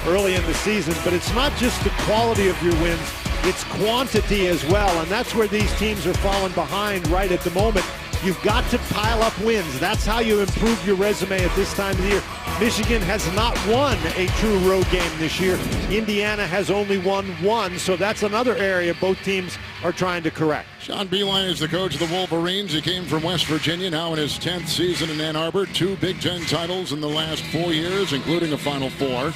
early in the season, but it's not just the quality of your wins, it's quantity as well, and that's where these teams are falling behind right at the moment. You've got to pile up wins. That's how you improve your resume at this time of the year. Michigan has not won a true road game this year. Indiana has only won one, so that's another area both teams are trying to correct. Sean Beilein is the coach of the Wolverines. He came from West Virginia, now in his 10th season in Ann Arbor. 2 Big Ten titles in the last 4 years, including a Final Four.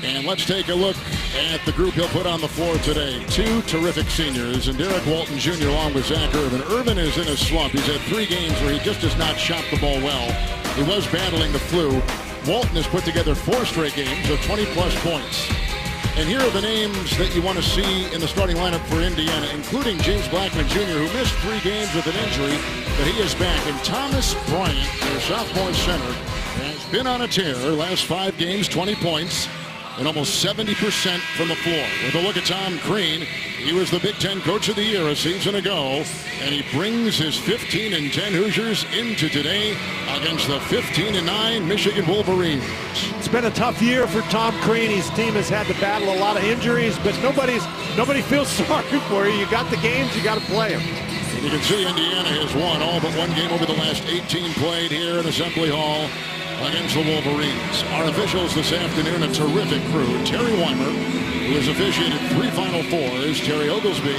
And let's take a look at the group he'll put on the floor today. 2 terrific seniors, and Derek Walton Jr. along with Zach Irvin. Irvin is in a slump. He's had 3 games where he just does not shot the ball well. He was battling the flu. Walton has put together 4 straight games of 20-plus points. And here are the names that you want to see in the starting lineup for Indiana, including James Blackman Jr., who missed 3 games with an injury, but he is back. And Thomas Bryant, their sophomore center, has been on a tear. Last 5 games, 20 points. And almost 70% from the floor. With a look at Tom Crean, he was the Big Ten Coach of the Year a season ago, and he brings his 15-10 Hoosiers into today against the 15-9 Michigan Wolverines. It's been a tough year for Tom Crean. His team has had to battle a lot of injuries, but nobody feels sorry for you. You got the games, you got to play them. And you can see Indiana has won all but 1 game over the last 18 played here at Assembly Hall against the Wolverines. Our officials this afternoon, a terrific crew. Terry Weimer, who has officiated 3 Final Fours. Terry Oglesby,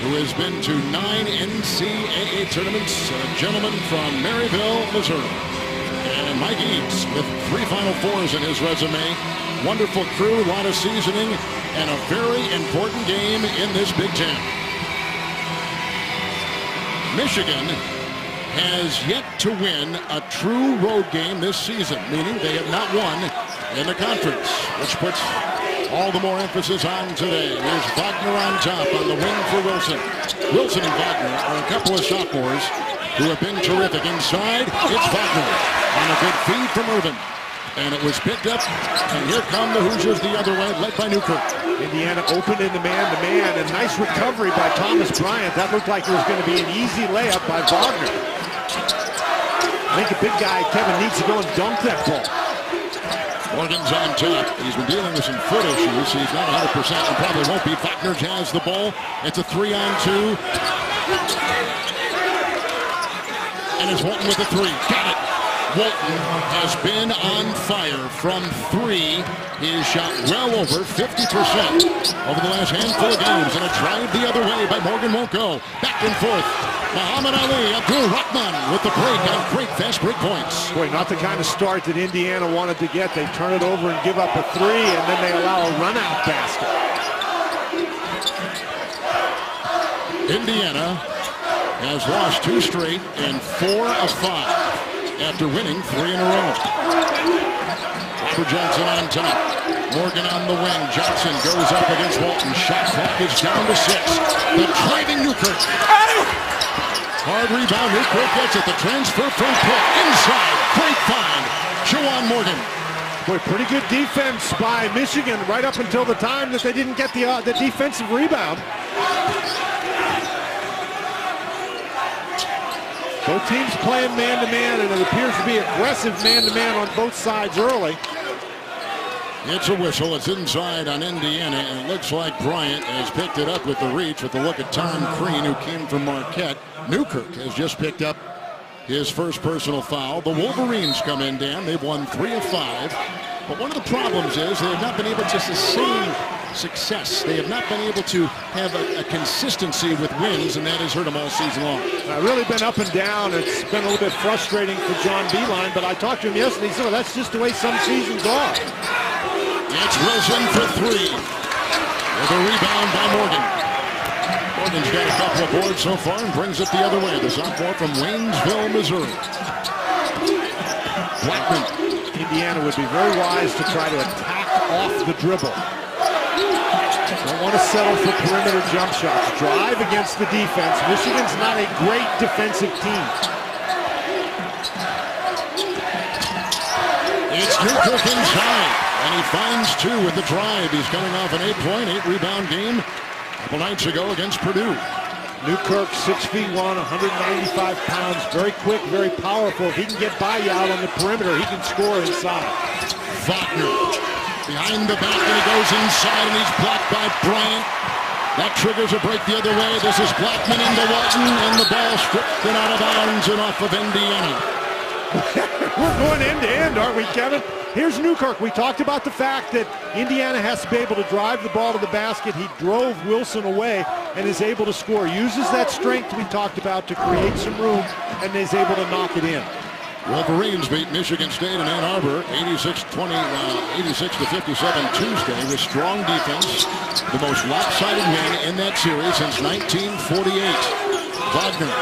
who has been to 9 NCAA tournaments. A gentleman from Maryville, Missouri. And Mike Eads with 3 Final Fours in his resume. Wonderful crew, a lot of seasoning, and a very important game in this Big Ten. Michigan has yet to win a true road game this season, meaning they have not won in the conference, which puts all the more emphasis on today. Here's Wagner on top on the wing for Wilson. Wilson and Wagner are a couple of sophomores who have been terrific. Inside, it's Wagner on a good feed from Irvin. And it was picked up, and here come the Hoosiers the other way, led by Newkirk. Indiana opened in the man-to-man, and nice recovery by Thomas Bryant. That looked like it was going to be an easy layup by Wagner. I think a big guy, Kevin, needs to go and dunk that ball. Morgan's on top. He's been dealing with some foot issues. He's not 100% and probably won't be. Wagner has the ball. It's a 3-on-2. And it's Walton with a 3. Got it. Walton has been on fire from 3. He has shot well over 50% over the last handful of games. And a drive the other way by Morgan won't go. Back and forth. Muhammad Ali, Abdul Rahman with the break on great fast break points. Boy, not the kind of start that Indiana wanted to get. They turn it over and give up a 3, and then they allow a run-out basket. Indiana has lost 2 straight and 4 of 5 after winning 3 in a row. Robert Johnson on top. Morgan on the wing. Johnson goes up against Walton. Shot clock is down to 6. The driving Newkirk. Hard rebound. Newkirk gets it. The transfer from Pitt. Inside. Great find. Juwan Morgan. Boy, pretty good defense by Michigan right up until the time that they didn't get the defensive rebound. Both teams playing man-to-man, and it appears to be aggressive man-to-man on both sides early. It's a whistle. It's inside on Indiana, and it looks like Bryant has picked it up with the reach with a look at Tom Crean, who came from Marquette. Newkirk has just picked up his first personal foul. The Wolverines come in, Dan. They've won 3 of 5. But one of the problems is they have not been able to sustain success. They have not been able to have a consistency with wins, and that has hurt them all season long. Really been up and down. It's been a little bit frustrating for John Beilein, but I talked to him yesterday. He said, well, that's just the way some seasons are. It's Wilson for 3. With a rebound by Morgan. Morgan's got a couple of boards so far and brings it the other way. The sophomore from Waynesville, Missouri. Blackman. Indiana would be very wise to try to attack off the dribble. Don't want to settle for perimeter jump shots. Drive against the defense. Michigan's not a great defensive team. It's Newkirk inside, and he finds 2 with the drive. He's coming off an 8-point, 8-rebound game a couple nights ago against Purdue. Newkirk, 6'1", 195 pounds, very quick, very powerful. If he can get by you out on the perimeter, he can score inside. Wagner behind the back, and he goes inside, and he's blocked by Bryant. That triggers a break the other way. This is Blackman into Walton, and the ball stripped and out of bounds and off of Indiana. We're going end to end, aren't we, Kevin? Here's Newkirk. We talked about the fact that Indiana has to be able to drive the ball to the basket. He drove Wilson away and is able to score. Uses that strength we talked about to create some room, and is able to knock it in. Wolverines beat Michigan State in Ann Arbor 86-57 Tuesday with strong defense. The most lopsided win in that series since 1948. Wagner,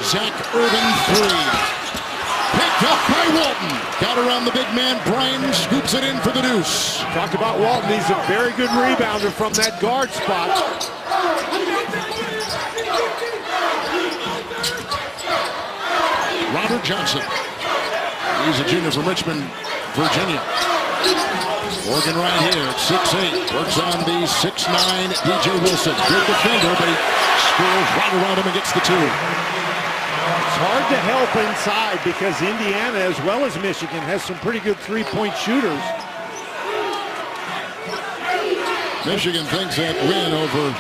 Zach Irvin three. Picked up by Walton. Got around the big man. Bryan scoops it in for the deuce. Talk about Walton. He's a very good rebounder from that guard spot. Robert Johnson. He's a junior from Richmond, Virginia. Morgan right here at 6'8". Works on the 6'9" DJ Wilson. Good defender, but he scores right around him and gets the two. It's hard to help inside because Indiana, as well as Michigan, has some pretty good three-point shooters. Michigan thinks that win over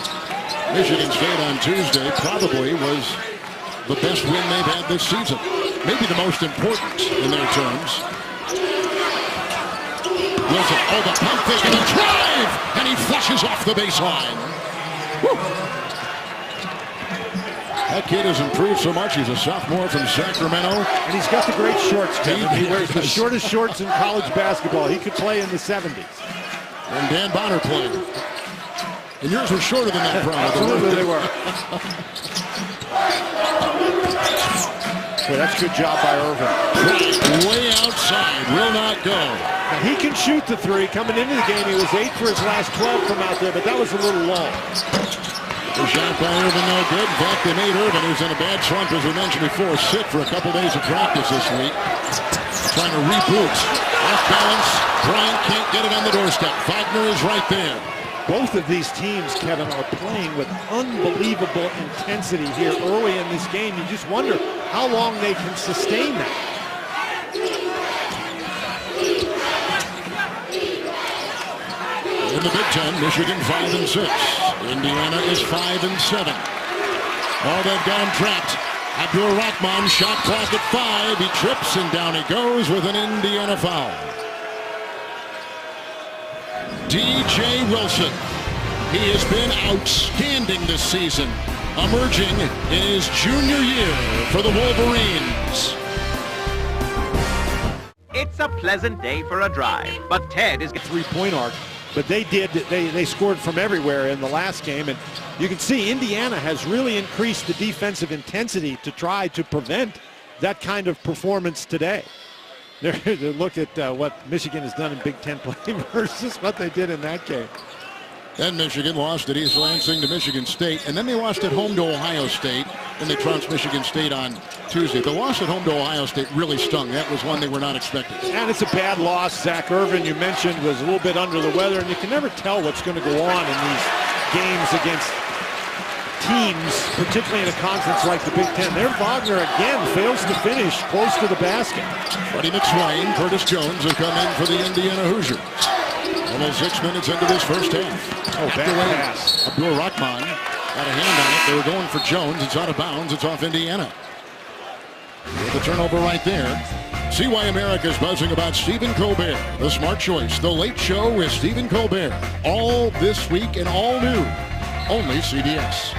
Michigan State on Tuesday probably was the best win they've had this season. Maybe the most important in their terms. Wilson, oh, the pump fake and a drive! And he flushes off the baseline. Woo. That kid has improved so much. He's a sophomore from Sacramento. And he's got the great shorts, Kevin. He wears the shortest shorts in college basketball. He could play in the 70s. And Dan Bonner played. And yours were shorter than that, probably. Absolutely, they were. Boy, that's a good job by Irvin. Way outside, will not go. Now, he can shoot the three. Coming into the game, he was 8 for his last 12 from out there, but that was a little long. The shot by Irvin, no good. In fact, they made Irvin, who's in a bad slump, as we mentioned before, sit for a couple days of practice this week. Trying to reboot. Off balance. Bryant can't get it on the doorstep. Wagner is right there. Both of these teams, Kevin, are playing with unbelievable intensity here early in this game. You just wonder how long they can sustain that. In the Big Ten, Michigan 5-6. Indiana is 5-7. Oh, they've got him trapped. Abdur Rahman, shot clock at 5. He trips and down he goes with an Indiana foul. DJ Wilson. He has been outstanding this season, emerging in his junior year for the Wolverines. It's a pleasant day for a drive, but Ted is... Three-point arc, but they scored from everywhere in the last game, and you can see Indiana has really increased the defensive intensity to try to prevent that kind of performance today. Look at what Michigan has done in Big Ten play versus what they did in that game. Then Michigan lost at East Lansing to Michigan State, and then they lost at home to Ohio State, and they trounced Michigan State on Tuesday. The loss at home to Ohio State really stung. That was one they were not expecting. And it's a bad loss. Zach Irvin, you mentioned, was a little bit under the weather, and you can never tell what's going to go on in these games against teams, particularly in a conference like the Big Ten. There, Wagner again fails to finish close to the basket. Freddie McSwain, Curtis Jones have come in for the Indiana Hoosiers. Almost 6 minutes into this first half. Oh, bad pass. Abdur Rahman got a hand on it. They were going for Jones. It's out of bounds. It's off Indiana. With the turnover right there. See why America's buzzing about Stephen Colbert, the smart choice. The Late Show with Stephen Colbert. All this week and all new. Only CBS.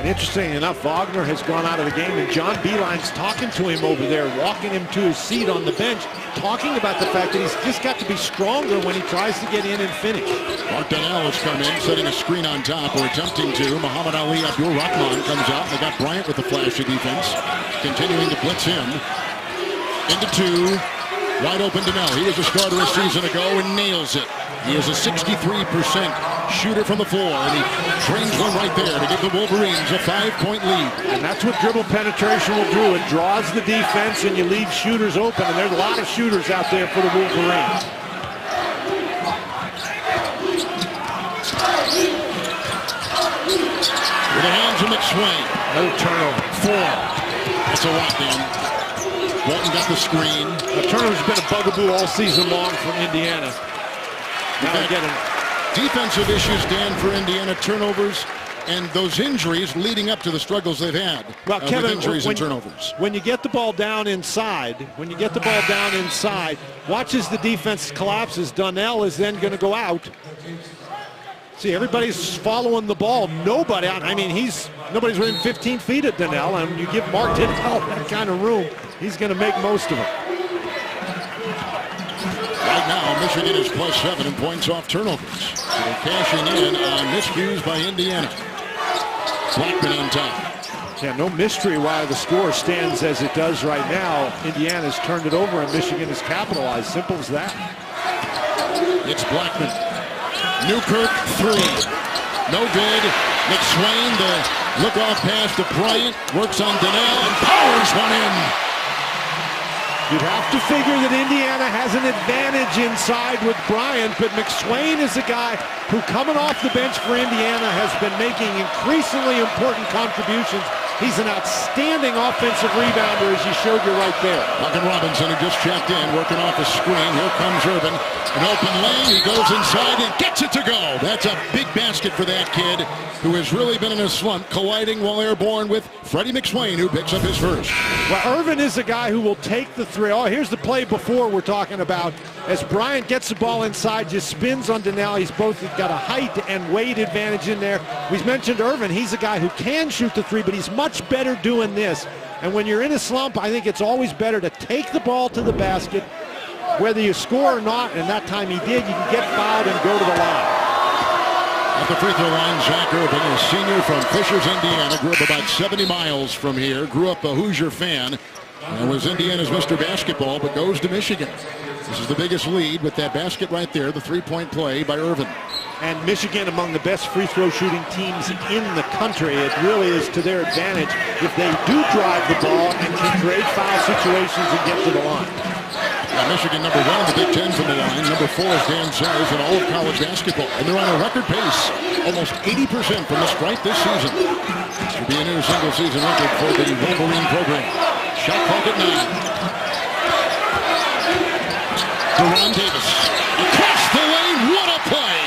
And interesting enough, Wagner has gone out of the game, and John Beilein's talking to him over there, walking him to his seat on the bench, talking about the fact that he's just got to be stronger when he tries to get in and finish. Mark Donnell has come in, setting a screen on top, or attempting to. Muhammad Ali Abdur Rahman comes out. They got Bryant with the flashy defense, continuing to blitz him. Into two. Wide open Donnell. He was a starter a season ago and nails it. He is a 63% shooter from the floor, and he trains one right there to give the Wolverines a 5-point lead. And that's what dribble penetration will do. It draws the defense, and you leave shooters open, and there's a lot of shooters out there for the Wolverines. With the hands of McSwain. No turnover. 4. That's a lockdown. Walton got the screen. Turner's been a bugaboo all season long for Indiana. Now getting defensive issues, Dan, for Indiana. Turnovers and those injuries leading up to the struggles they've had. Well, Kevin, with injuries and turnovers. When you get the ball down inside, watch as the defense collapses. Donnell is then going to go out. See, everybody's following the ball. Nobody's within 15 feet of Donnell, and you give Mark Donnell that kind of room, he's going to make most of it. Right now, Michigan is +7 in points off turnovers. So they're cashing in on miscues by Indiana. Blackman on top. Yeah, no mystery why the score stands as it does right now. Indiana's turned it over and Michigan has capitalized. Simple as that. It's Blackman. Newkirk, 3. No good. McSwain, the look-off pass to Bryant. Works on Donnell and powers one in. You'd have to figure that Indiana has an advantage inside with Bryant, but McSwain is a guy who, coming off the bench for Indiana, has been making increasingly important contributions. He's an outstanding offensive rebounder, as you showed you right there. Duncan Robinson, who just checked in, working off a screen. Here comes Irvin. An open lane. He goes inside and gets it to go. That's a big basket for that kid, who has really been in a slump, colliding while airborne with Freddie McSwain, who picks up his first. Well, Irvin is a guy who will take the three. Oh, here's the play before we're talking about. As Bryant gets the ball inside, just spins on Donnell. He's both got a height and weight advantage in there. We've mentioned Irvin. He's a guy who can shoot the three, but he's much better doing this. And when you're in a slump, I think it's always better to take the ball to the basket, whether you score or not, and that time he did. You can get fouled and go to the line. At the free throw line, Zach Irvin, a senior from Fishers, Indiana, grew up about 70 miles from here, grew up a Hoosier fan, and was Indiana's Mr. Basketball, but goes to Michigan. This is the biggest lead with that basket right there, the three-point play by Irvin. And Michigan among the best free throw shooting teams in the country. It really is to their advantage if they do drive the ball and can create foul situations and get to the line. Michigan number 1 in the Big Ten from the line. Number 4, as Dan says, in all of college basketball. And they're on a record pace, almost 80% from the stripe this season. This will be a new single-season record for the Wolverine program. Shot clock at 9. Deron Davis across the lane. What a play!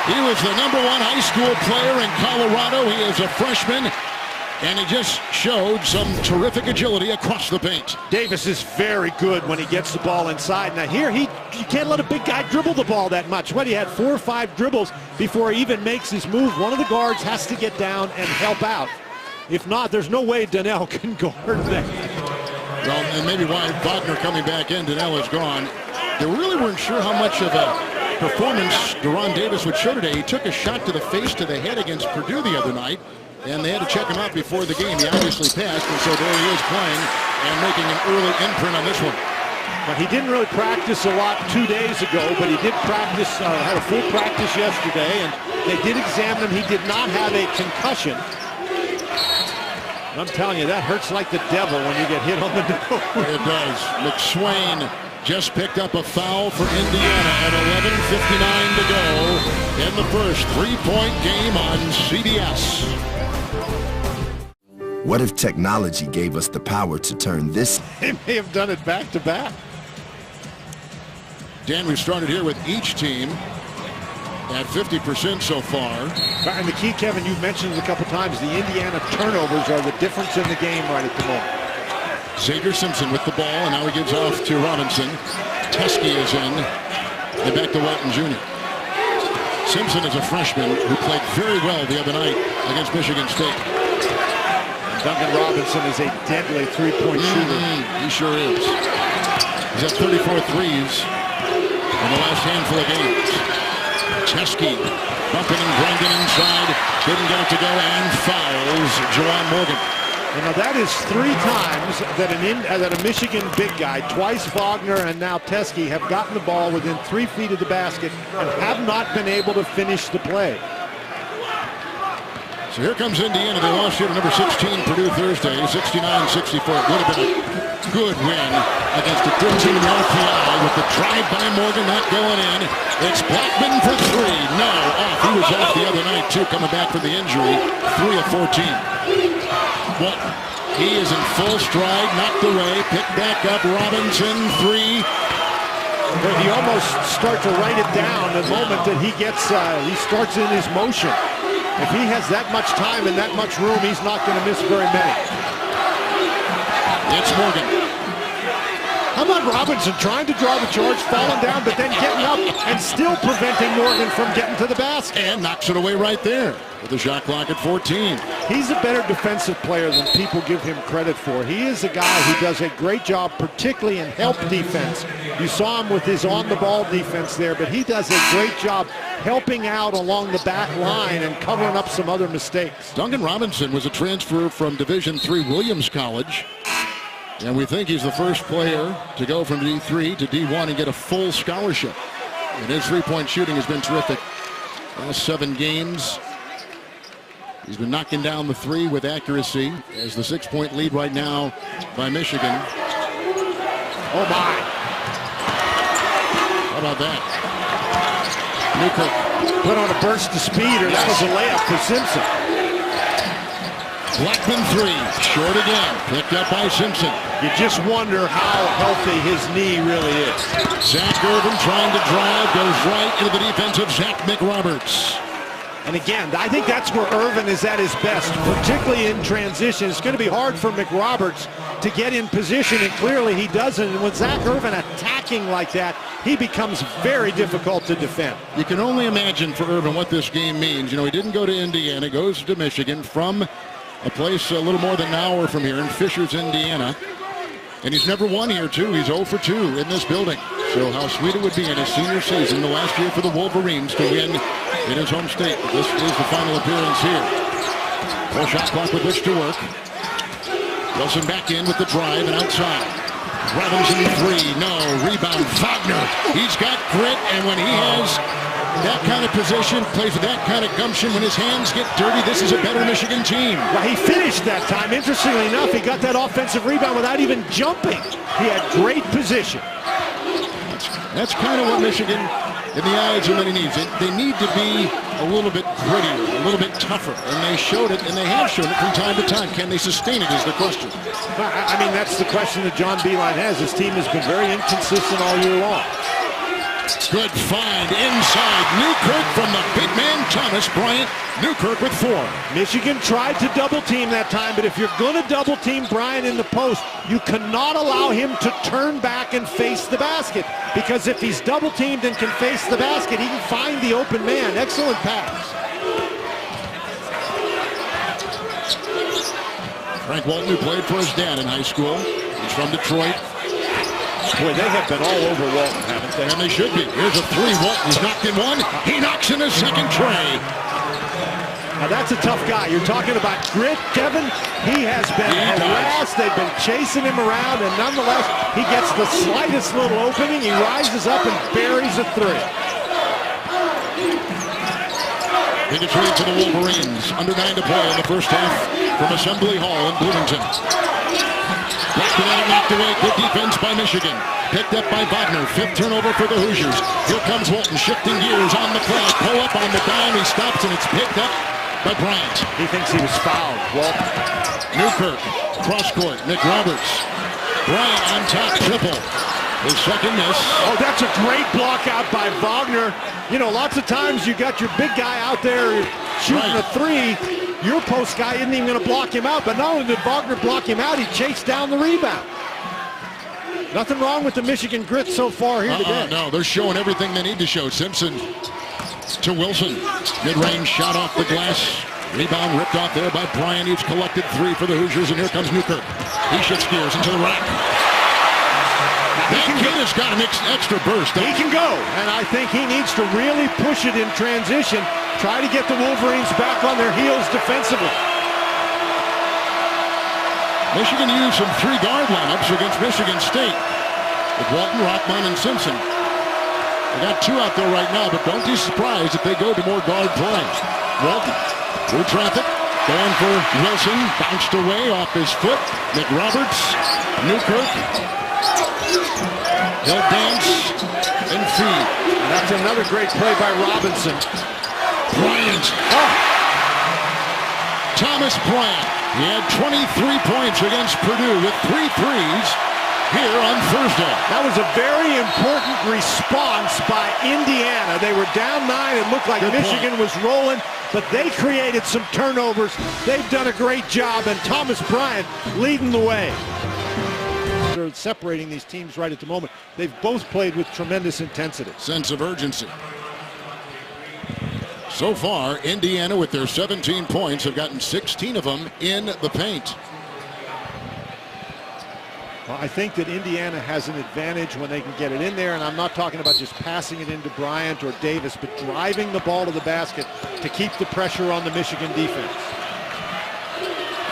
He was the number 1 high school player in Colorado. He is a freshman. And he just showed some terrific agility across the paint. Davis is very good when he gets the ball inside. Now here, you can't let a big guy dribble the ball that much. He had 4 or 5 dribbles before he even makes his move. One of the guards has to get down and help out. If not, there's no way Donnell can guard that. Well, and maybe why Wagner coming back in, Donnell is gone. They really weren't sure how much of a performance Deron Davis would show today. He took a shot to the face, to the head against Purdue the other night. And they had to check him out before the game. He obviously passed, and so there he is playing and making an early imprint on this one. But he didn't really practice a lot 2 days ago, but he did practice, had a full practice yesterday, and they did examine him. He did not have a concussion. I'm telling you, that hurts like the devil when you get hit on the nose. It does. McSwain just picked up a foul for Indiana at 11:59 to go in the first. 3-point game on CBS. What if technology gave us the power to turn this? They may have done it back to back. Dan, we've started here with each team at 50% so far. And the key, Kevin, you've mentioned it a couple times, the Indiana turnovers are the difference in the game right at the moment. Xavier Simpson with the ball, and now he gives off to Robinson. Teske is in, and back to Walton Jr. Simpson is a freshman who played very well the other night against Michigan State. Duncan Robinson is a deadly three-point shooter. He sure is. He's had 34 threes in the last handful of games. Teske bumping and grinding inside. Didn't get it to go, and fouls Juwan Morgan. You know, that is 3 times that a Michigan big guy, twice Wagner and now Teske, have gotten the ball within 3 feet of the basket and have not been able to finish the play. So here comes Indiana. They lost here to number 16 Purdue Thursday, 69-64. It would have been a good win against a good team in RPI with the drive by Morgan not going in. It's Blackman for 3. No, off. He was off the other night too, coming back from the injury. 3 of 14. Walton He is in full stride, knocked away, picked back up. Robinson, 3. But you almost start to write it down the moment that he gets, he starts in his motion. If he has that much time and that much room, he's not going to miss very many. It's Morgan. How about Robinson trying to draw the charge, falling down, but then getting up and still preventing Morgan from getting to the basket? And knocks it away right there with the shot clock at 14. He's a better defensive player than people give him credit for. He is a guy who does a great job, particularly in help defense. You saw him with his on-the-ball defense there, but he does a great job helping out along the back line and covering up some other mistakes. Duncan Robinson was a transfer from Division III Williams College. And we think he's the first player to go from D3 to D1 and get a full scholarship. And his three-point shooting has been terrific. Last 7 games, he's been knocking down the 3 with accuracy as the 6-point lead right now by Michigan. Oh my. How about that? Newkirk put on a burst of speed, or that was a layup for Simpson. Blackman 3, short again, picked up by Simpson. You just wonder how healthy his knee really is. Zach Irvin trying to drive, goes right into the defense of Zach McRoberts. And again, I think that's where Irvin is at his best, particularly in transition. It's going to be hard for McRoberts to get in position, and clearly he doesn't. And with Zach Irvin attacking like that, he becomes very difficult to defend. You can only imagine for Irvin what this game means. You know, he didn't go to Indiana, goes to Michigan from a place a little more than an hour from here in Fishers, Indiana. And he's never won here, too. He's 0 for 2 in this building. So how sweet it would be in his senior season, the last year for the Wolverines, to win in his home state. But this is the final appearance here. Full shot clock with which to work. Wilson back in with the drive and outside. Robinson 3, no. Rebound, Wagner. He's got grit, and when he has that kind of position, plays with that kind of gumption, when his hands get dirty, this is a better Michigan team. Well, he finished that time. Interestingly enough, he got that offensive rebound without even jumping. He had great position. That's kind of what Michigan, in the eyes of many, needs. They need to be a little bit grittier, a little bit tougher, and they showed it, and they have shown it from time to time. Can they sustain it is the question. I mean, that's the question that John Beilein has. His team has been very inconsistent all year long. Good find inside. Newkirk from the big man, Thomas Bryant. Newkirk with 4. Michigan tried to double team that time, but if you're going to double team Bryant in the post, you cannot allow him to turn back and face the basket. Because if he's double teamed and can face the basket, he can find the open man. Excellent pass. Frank Walton, who played for his dad in high school. He's from Detroit. Boy, they have been all over Walton, haven't they? And they should be. Here's a 3. Walton's knocked in 1. He knocks in a second tray. Now that's a tough guy. You're talking about grit, Kevin. He has been harassed. They've been chasing him around, and nonetheless, he gets the slightest little opening. He rises up and buries a 3. Biggest lead for the Wolverines. Under 9 to play in the first half from Assembly Hall in Bloomington. Blackman out, knocked away. Good defense by Michigan. Picked up by Wagner. 5th turnover for the Hoosiers. Here comes Walton, shifting gears on the play. Pull up on the dime. He stops, and it's picked up by Bryant. He thinks he was fouled. Walton. Newkirk, cross court. McRoberts. Bryant on top, triple. His second miss. Oh, that's a great block out by Wagner. You know, lots of times you got your big guy out there shooting a 3. Your post guy isn't even going to block him out, but not only did Wagner block him out, he chased down the rebound. Nothing wrong with the Michigan grit so far here today. No, they're showing everything they need to show. Simpson to Wilson. Mid-range shot off the glass. Rebound ripped off there by Bryant. Each collected 3 for the Hoosiers, and here comes Newkirk. He shifts gears into the rack. That kid has got an extra burst. He can go, and I think he needs to really push it in transition. Try to get the Wolverines back on their heels defensively. Michigan used some 3-guard lineups against Michigan State with Walton, Rockman, and Simpson. They got 2 out there right now, but don't be surprised if they go to more guard play. Walton through traffic, going for Wilson, bounced away off his foot. McRoberts, Newkirk. He'll dance and feed. And that's another great play by Robinson. Bryant. Thomas Bryant. He had 23 points against Purdue with 3 threes here on Thursday. That was a very important response by Indiana. They were down 9. It looked like Michigan was rolling, but they created some turnovers. They've done a great job, and Thomas Bryant leading the way. They're separating these teams right at the moment. They've both played with tremendous intensity. Sense of urgency. So far, Indiana with their 17 points have gotten 16 of them in the paint. Well, I think that Indiana has an advantage when they can get it in there, and I'm not talking about just passing it into Bryant or Davis, but driving the ball to the basket to keep the pressure on the Michigan defense.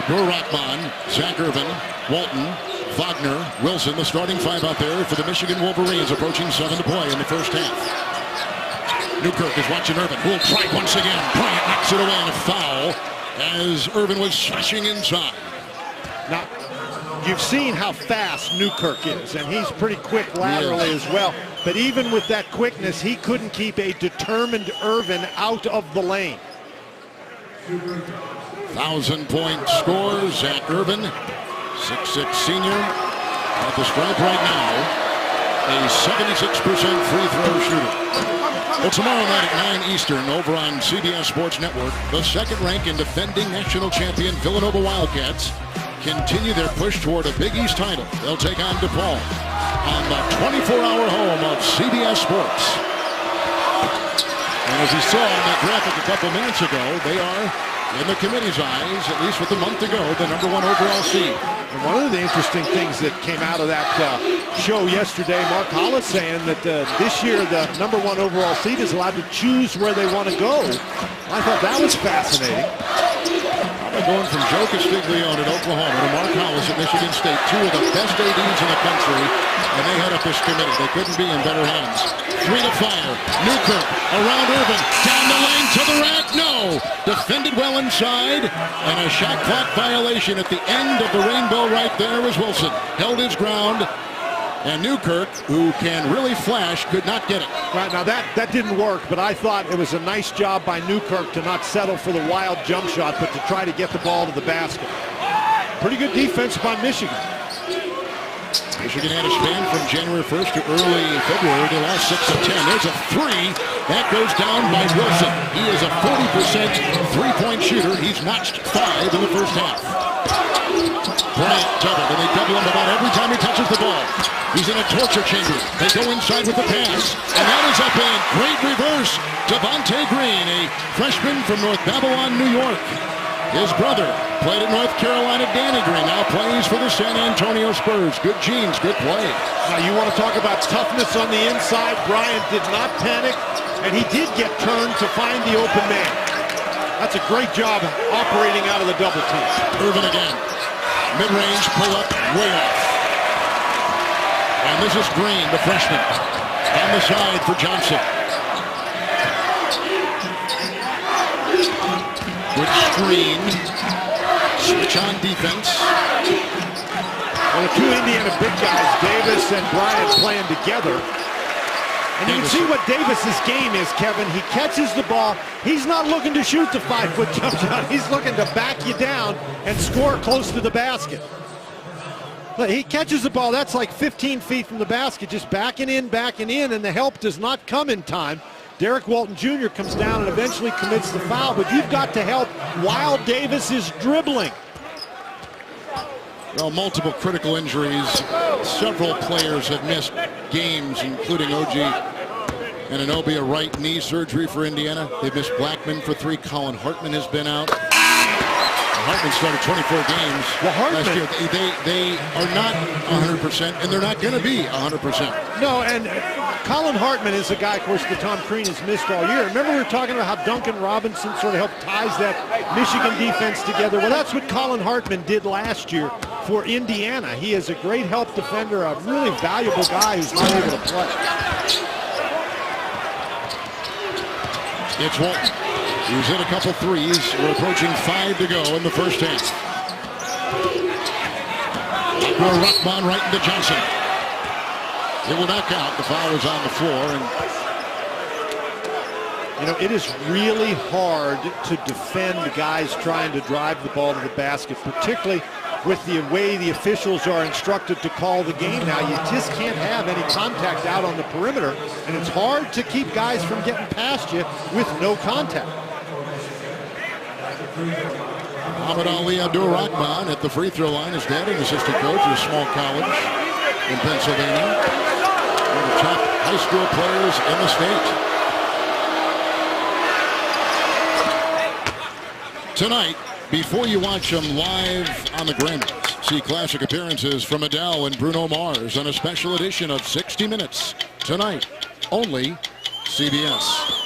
Rahman, Zach Irvin, Walton, Wagner, Wilson, the starting 5 out there for the Michigan Wolverines, approaching 7 to play in the first half. Newkirk is watching Irvin, who will try once again. Bryant knocks it away and a foul as Irvin was slashing inside. Now, you've seen how fast Newkirk is, and he's pretty quick laterally as well. But even with that quickness, he couldn't keep a determined Irvin out of the lane. 1,000-point score, Zach Irvin, 6'6" senior, at the stripe right now. A 76% free throw shooter. Well, tomorrow night at 9 Eastern over on CBS Sports Network, the second-ranked and defending national champion Villanova Wildcats continue their push toward a Big East title. They'll take on DePaul on the 24-hour home of CBS Sports. And as we saw in that graphic a couple minutes ago, they are, in the committee's eyes, at least with a month to go, the #1 overall seed. And one of the interesting things that came out of that show yesterday, Mark Hollis saying that this year the #1 overall seed is allowed to choose where they want to go. I thought that was fascinating. They're going from Joe Castiglione at Oklahoma to Mark Hollis at Michigan State, 2 of the best ADs in the country, and they head up this committee. They couldn't be in better hands. 3 to fire. Newkirk around Irvin, down the lane to the rack. No! Defended well inside, and a shot clock violation at the end of the rainbow right there was Wilson. Held his ground, and Newkirk, who can really flash, could not get it. Right, now that didn't work, but I thought it was a nice job by Newkirk to not settle for the wild jump shot, but to try to get the ball to the basket. Pretty good defense by Michigan. Michigan had a span from January 1st to early February. They lost 6 of 10. There's a 3. That goes down by Wilson. He is a 40% three-point shooter. He's notched 5 in the first half. Bryant doubled, and they double him about every time he touches the ball. He's in a torture chamber. They go inside with the pass, and that is up in. Great reverse. Devontae Green, a freshman from North Babylon, New York. His brother played at North Carolina, Danny Green, now plays for the San Antonio Spurs. Good genes, good play. Now you want to talk about toughness on the inside. Bryant did not panic, and he did get turned to find the open man. That's a great job operating out of the double team. Irvin again. Mid-range pull-up, way off. And this is Green, the freshman, on the side for Johnson. Good screen. Switch on defense. Well, the 2 Indiana big guys, Davis and Bryant, playing together. And you can see what Davis's game is, Kevin. He catches the ball. He's not looking to shoot the 5-foot jump shot. He's looking to back you down and score close to the basket. But he catches the ball. That's like 15 feet from the basket, just backing in, and the help does not come in time. Derek Walton Jr. comes down and eventually commits the foul, but you've got to help while Davis is dribbling. Well, multiple critical injuries. Several players have missed games, including OG Anunoby, a right knee surgery for Indiana. They've missed Blackman for 3. Colin Hartman has been out. Hartman started 24 games last year. They are not 100%, and they're not going to be 100%. No, and Colin Hartman is a guy, of course, that Tom Crean has missed all year. Remember we were talking about how Duncan Robinson sort of helped ties that Michigan defense together? Well, that's what Colin Hartman did last year for Indiana. He is a great help defender, a really valuable guy who's not able to play. It's Walton. He's hit a couple threes. We're approaching 5 to go in the first half. Rahman right into Johnson. It will not count. The foul is on the floor. And You know, it is really hard to defend guys trying to drive the ball to the basket, particularly with the way the officials are instructed to call the game now. You just can't have any contact out on the perimeter, and it's hard to keep guys from getting past you with no contact. Muhammad Ali Abdur-Rahman at the free throw line. His dad, an assistant coach at a small college in Pennsylvania. One of the top high school players in the state. Tonight, before you watch them live on the Grammys, see classic appearances from Adele and Bruno Mars on a special edition of 60 Minutes. Tonight, only CBS.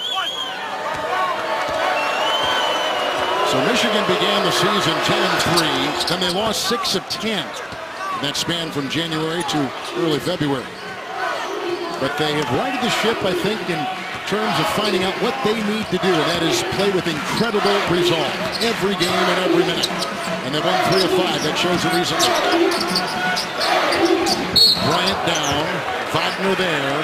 So Michigan began the season 10-3, then they lost 6 of 10. And that spanned from January to early February. But they have righted the ship, I think, in terms of finding out what they need to do, and that is play with incredible resolve every game and every minute. And they won 3 of 5. That shows the reason. Bryant down, Wagner there,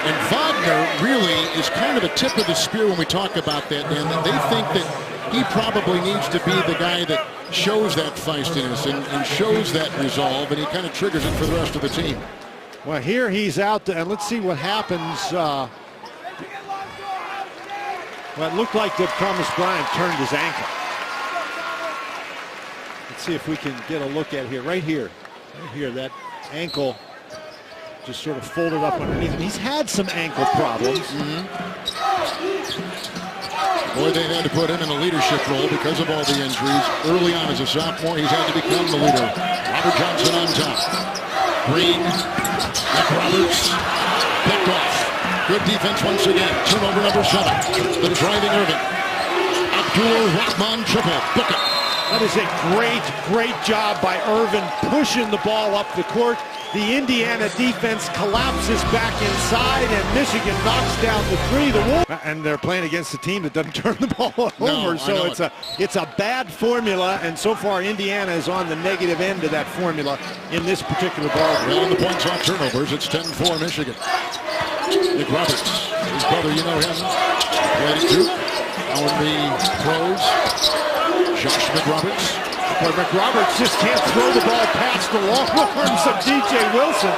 and Wagner really is kind of a tip of the spear when we talk about that, and they think that he probably needs to be the guy that shows that feistiness and shows that resolve, and he kind of triggers it for the rest of the team. Well, here he's out, and let's see what happens. Well, it looked like that Thomas Bryant turned his ankle. Let's see if we can get a look at here. Right here, that ankle just sort of folded up underneath him. He's had some ankle problems. Boy, they had to put him in a leadership role because of all the injuries. Early on as a sophomore, he's had to become the leader. Robert Johnson on top. Green, McRoberts, picked off. Good defense once again. Turnover number 7. The driving Irving. Abdur-Rahman triple. Book it. That is a great job by Irvin pushing the ball up the court. The Indiana defense collapses back inside, and Michigan knocks down the 3. The Wolves, and they're playing against a team that doesn't turn the ball over, so it's a bad formula. And so far, Indiana is on the negative end of that formula in this particular ball game. Well, on the points on turnovers, it's 10-4 Michigan. Nick Roberts, his brother, you know him, played at Duke, now in the pros. Josh McRoberts. But McRoberts just can't throw the ball past the long arms of DJ Wilson.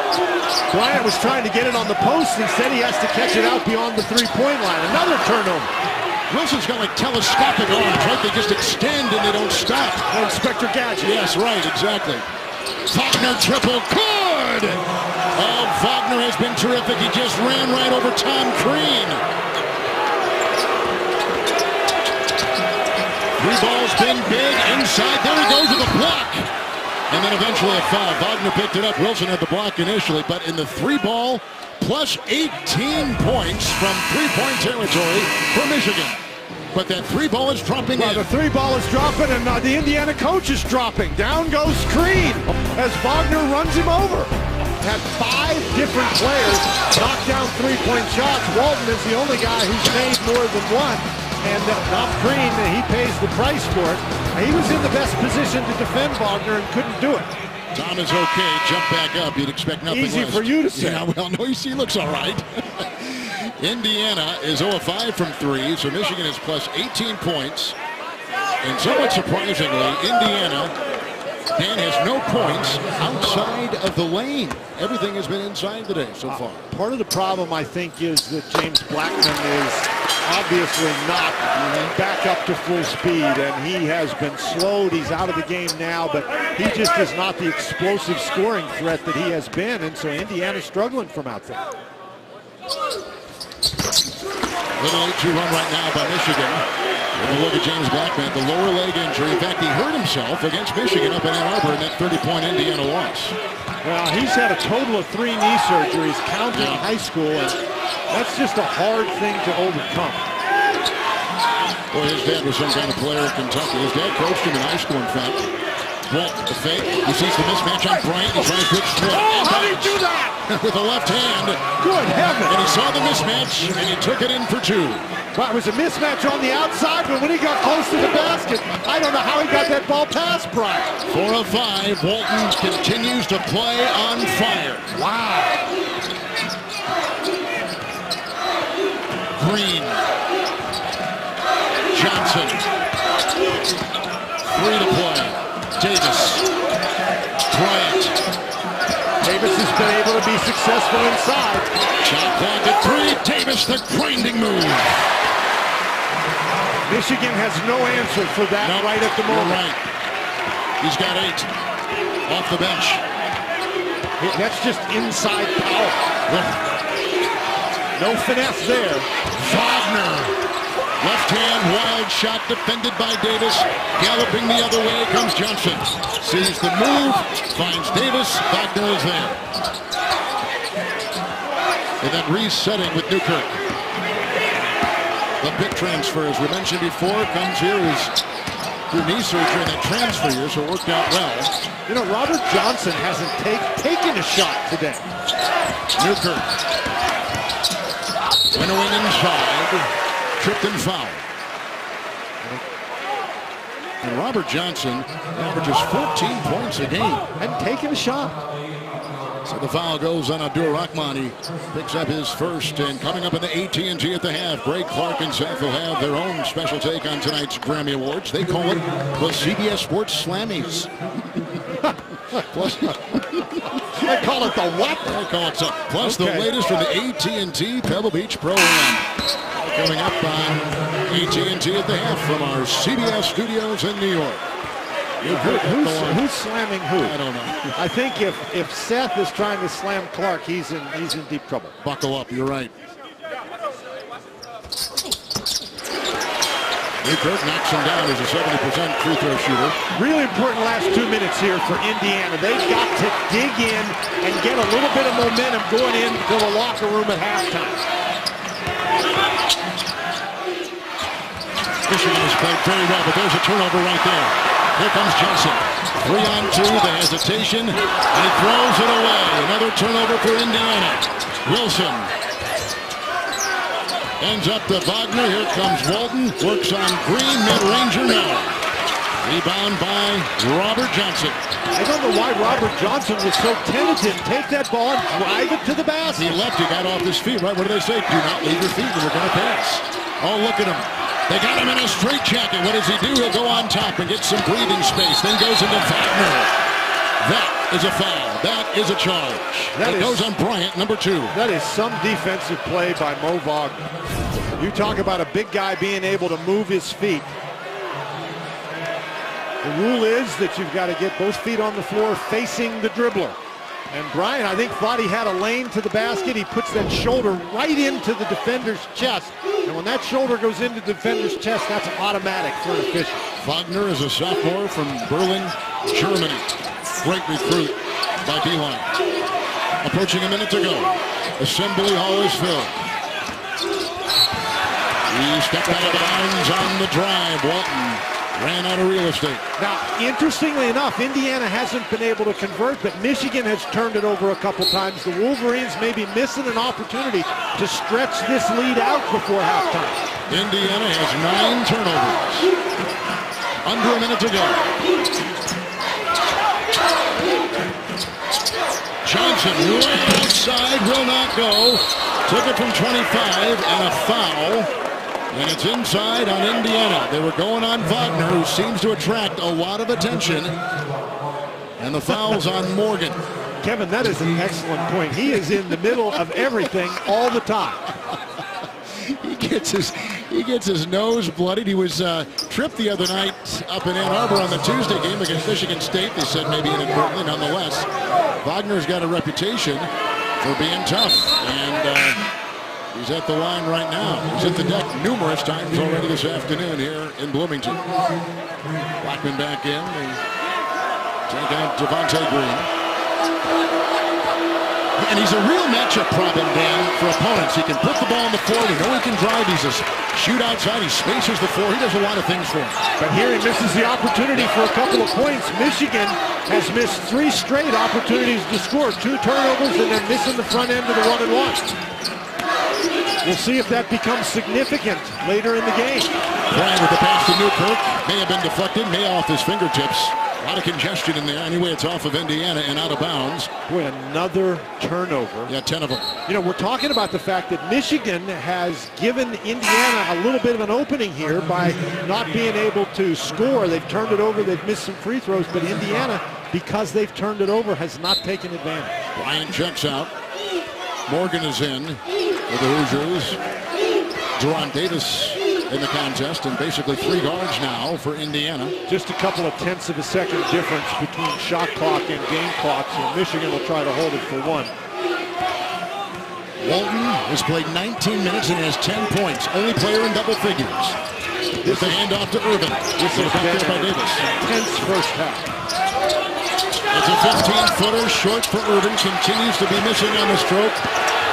Bryant was trying to get it on the post. Instead, he has to catch it out beyond the three-point line. Another turnover. Wilson's got like telescopic arms, right? They just extend and they don't stop. Oh, Inspector Gadget. Yes, right, exactly. Wagner triple, good! Oh, Wagner has been terrific. He just ran right over Tom Crean. 3 balls been big inside. There he goes with a block. And then eventually a foul. Wagner picked it up. Wilson had the block initially, but in the 3-ball, plus 18 points from 3-point territory for Michigan. But that 3-ball is dropping in. The 3-ball is dropping, and the Indiana coach is dropping. Down goes Crean as Wagner runs him over. Had 5 different players knock down 3-point shots. Walton is the only guy who's made more than one. And Tom Crean, he pays the price for it. He was in the best position to defend Wagner and couldn't do it. Tom is okay. Jump back up. You'd expect nothing Easy less. for you to say. Yeah, well, no, he looks all right. Indiana is 0 of 5 from 3, so Michigan is plus 18 points. And somewhat surprisingly, Indiana, Dan, has no points outside of the lane. Everything has been inside today so far. Part of the problem, I think, is that James Blackman is obviously not back up to full speed, and he has been slowed. He's out of the game now, but he just is not the explosive scoring threat that he has been, and so Indiana's struggling from out there. Little 8-2 run right now by Michigan. We'll look at James Blackman, the lower leg injury. In fact, he hurt himself against Michigan up in Ann Arbor in that 30-point Indiana loss. Well, he's had a total of 3 knee surgeries, counting high school, and that's just a hard thing to overcome. Boy, his dad was some kind of player at Kentucky. His dad coached him in high school, in fact. Walt, the fake. He sees the mismatch on Bryant. He tries to pitch Smith. Oh, how did he do that? With the left hand. Good heavens. And he saw the mismatch, and he took it in for 2. Well, it was a mismatch on the outside, but when he got close to the basket, I don't know how he got that ball past Bryant. 4 of 5. Walton continues to play on fire. Wow. Green. Johnson. 3 to play. Davis. Bryant. Davis has been able to be successful inside. Shot clock at 3. Davis, the grinding move. Michigan has no answer for that right at the moment. Right. He's got 8 off the bench. That's just inside power. No finesse there. Wagner. Left hand, wild shot defended by Davis. Galloping the other way comes Johnson. Sees the move, finds Davis. Wagner is there. And then resetting with Newkirk. The big transfer, as we mentioned before, comes here is through knee surgery, and that transfer year, so it worked out well. You know, Robert Johnson hasn't taken a shot today. Newkirk. Winnowing inside. Tripped and fouled. And Robert Johnson averages 14 points a game. Hadn't taken a shot. So the foul goes on Abdur-Rahman. He picks up his first, and coming up in the AT&T at the half, Greg Clark and Seth will have their own special take on tonight's Grammy Awards. They call it the CBS Sports Slammies. Plus, I call it the what? I call it something. Plus the latest from the AT&T Pebble Beach Pro-Am. Coming up on AT&T at the half from our CBS studios in New York. Who's slamming who? I don't know. I think if Seth is trying to slam Clark, he's in deep trouble. Buckle up, you're right. Newkirk knocks him down as a 70% free throw shooter. Really important last 2 minutes here for Indiana. They've got to dig in and get a little bit of momentum going into the locker room at halftime. Michigan has played very well, but there's a turnover right there. Here comes Johnson. 3-on-2, the hesitation, and he throws it away. Another turnover for Indiana. Wilson ends up to Wagner. Here comes Walton. Works on Green. Mid-ranger, no. Rebound by Robert Johnson. I don't know why Robert Johnson was so tentative. Take that ball and drive it to the basket. He left. He got off his feet. Right? What do they say? Do not leave your feet when we're going to pass. Oh, look at him. They got him in a straitjacket. What does he do? He'll go on top and get some breathing space. Then goes into Wagner. That is a foul. That is a charge. That goes on Bryant, number 2. That is some defensive play by Mo Wagner. You talk about a big guy being able to move his feet. The rule is that you've got to get both feet on the floor facing the dribbler. And Bryant, I think, thought he had a lane to the basket. He puts that shoulder right into the defender's chest. And when that shoulder goes into the defender's chest, that's automatic for an official. Wagner is a sophomore from Berlin, Germany. Great recruit by Beeline. Approaching a minute to go. Assembly Hall is filled. He stepped out of bounds on the drive. Walton ran out of real estate. Now, interestingly enough, Indiana hasn't been able to convert, but Michigan has turned it over a couple times. The Wolverines may be missing an opportunity to stretch this lead out before halftime. Indiana has 9 turnovers. Under a minute to go. Johnson way outside, will not go. Took it from 25 and a foul. And it's inside on Indiana. They were going on Wagner, who seems to attract a lot of attention. And the foul's on Morgan. Kevin, that is an excellent point. He is in the middle of everything all the time. He gets his nose bloodied. He was tripped the other night up in Ann Arbor on the Tuesday game against Michigan State. They said maybe inadvertently. Nonetheless, Wagner's got a reputation for being tough. And he's at the line right now. He's at the deck numerous times already this afternoon here in Bloomington. Blackman back in. They take out Devontae Green. And he's a real matchup problem, Dan, for opponents. He can put the ball on the floor. We know he can drive. He's a shoot outside. He spaces the floor. He does a lot of things for him. But here he misses the opportunity for a couple of points. Michigan has missed 3 straight opportunities to score. 2 turnovers and then missing the front end of the 1-and-1. We'll see if that becomes significant later in the game. Bryant with the pass to Newkirk. May have been deflected. May off his fingertips. A lot of congestion in there. Anyway, it's off of Indiana and out of bounds. Boy, another turnover. Yeah, 10 of them. You know, we're talking about the fact that Michigan has given Indiana a little bit of an opening here by not being able to score. They've turned it over. They've missed some free throws. But Indiana, because they've turned it over, has not taken advantage. Bryant checks out. Morgan is in for the Hoosiers. Deron Davis in the contest, and basically 3 guards now for Indiana. Just a couple of tenths of a second difference between shot clock and game clock, so Michigan will try to hold it for 1. Walton has played 19 minutes and has 10 points. Only player in double figures. This is a handoff to Irvin. This is back there by Davis. Tense first half. It's a 15-footer short for Irvin. Continues to be missing on the stroke.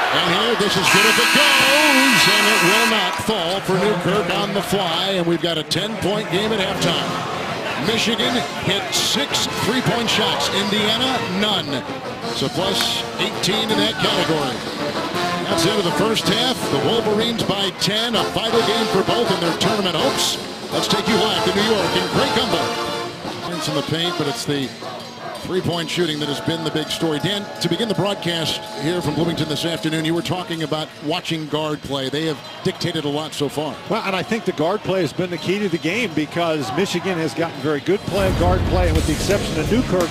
And here, this is good if it goes, and it will not fall for Newkirk on the fly, and we've got a 10-point game at halftime. Michigan hit 6 3-point shots. Indiana, none. So plus 18 in that category. That's the end of the first half. The Wolverines by 10, a vital game for both in their tournament hopes. Let's take you live to New York in Greg Gumbel. It's in the paint, but it's the 3-point shooting that has been the big story. Dan, to begin the broadcast here from Bloomington this afternoon, you were talking about watching guard play. They have dictated a lot so far. Well, and I think the guard play has been the key to the game because Michigan has gotten very good play, guard play, and with the exception of Newkirk,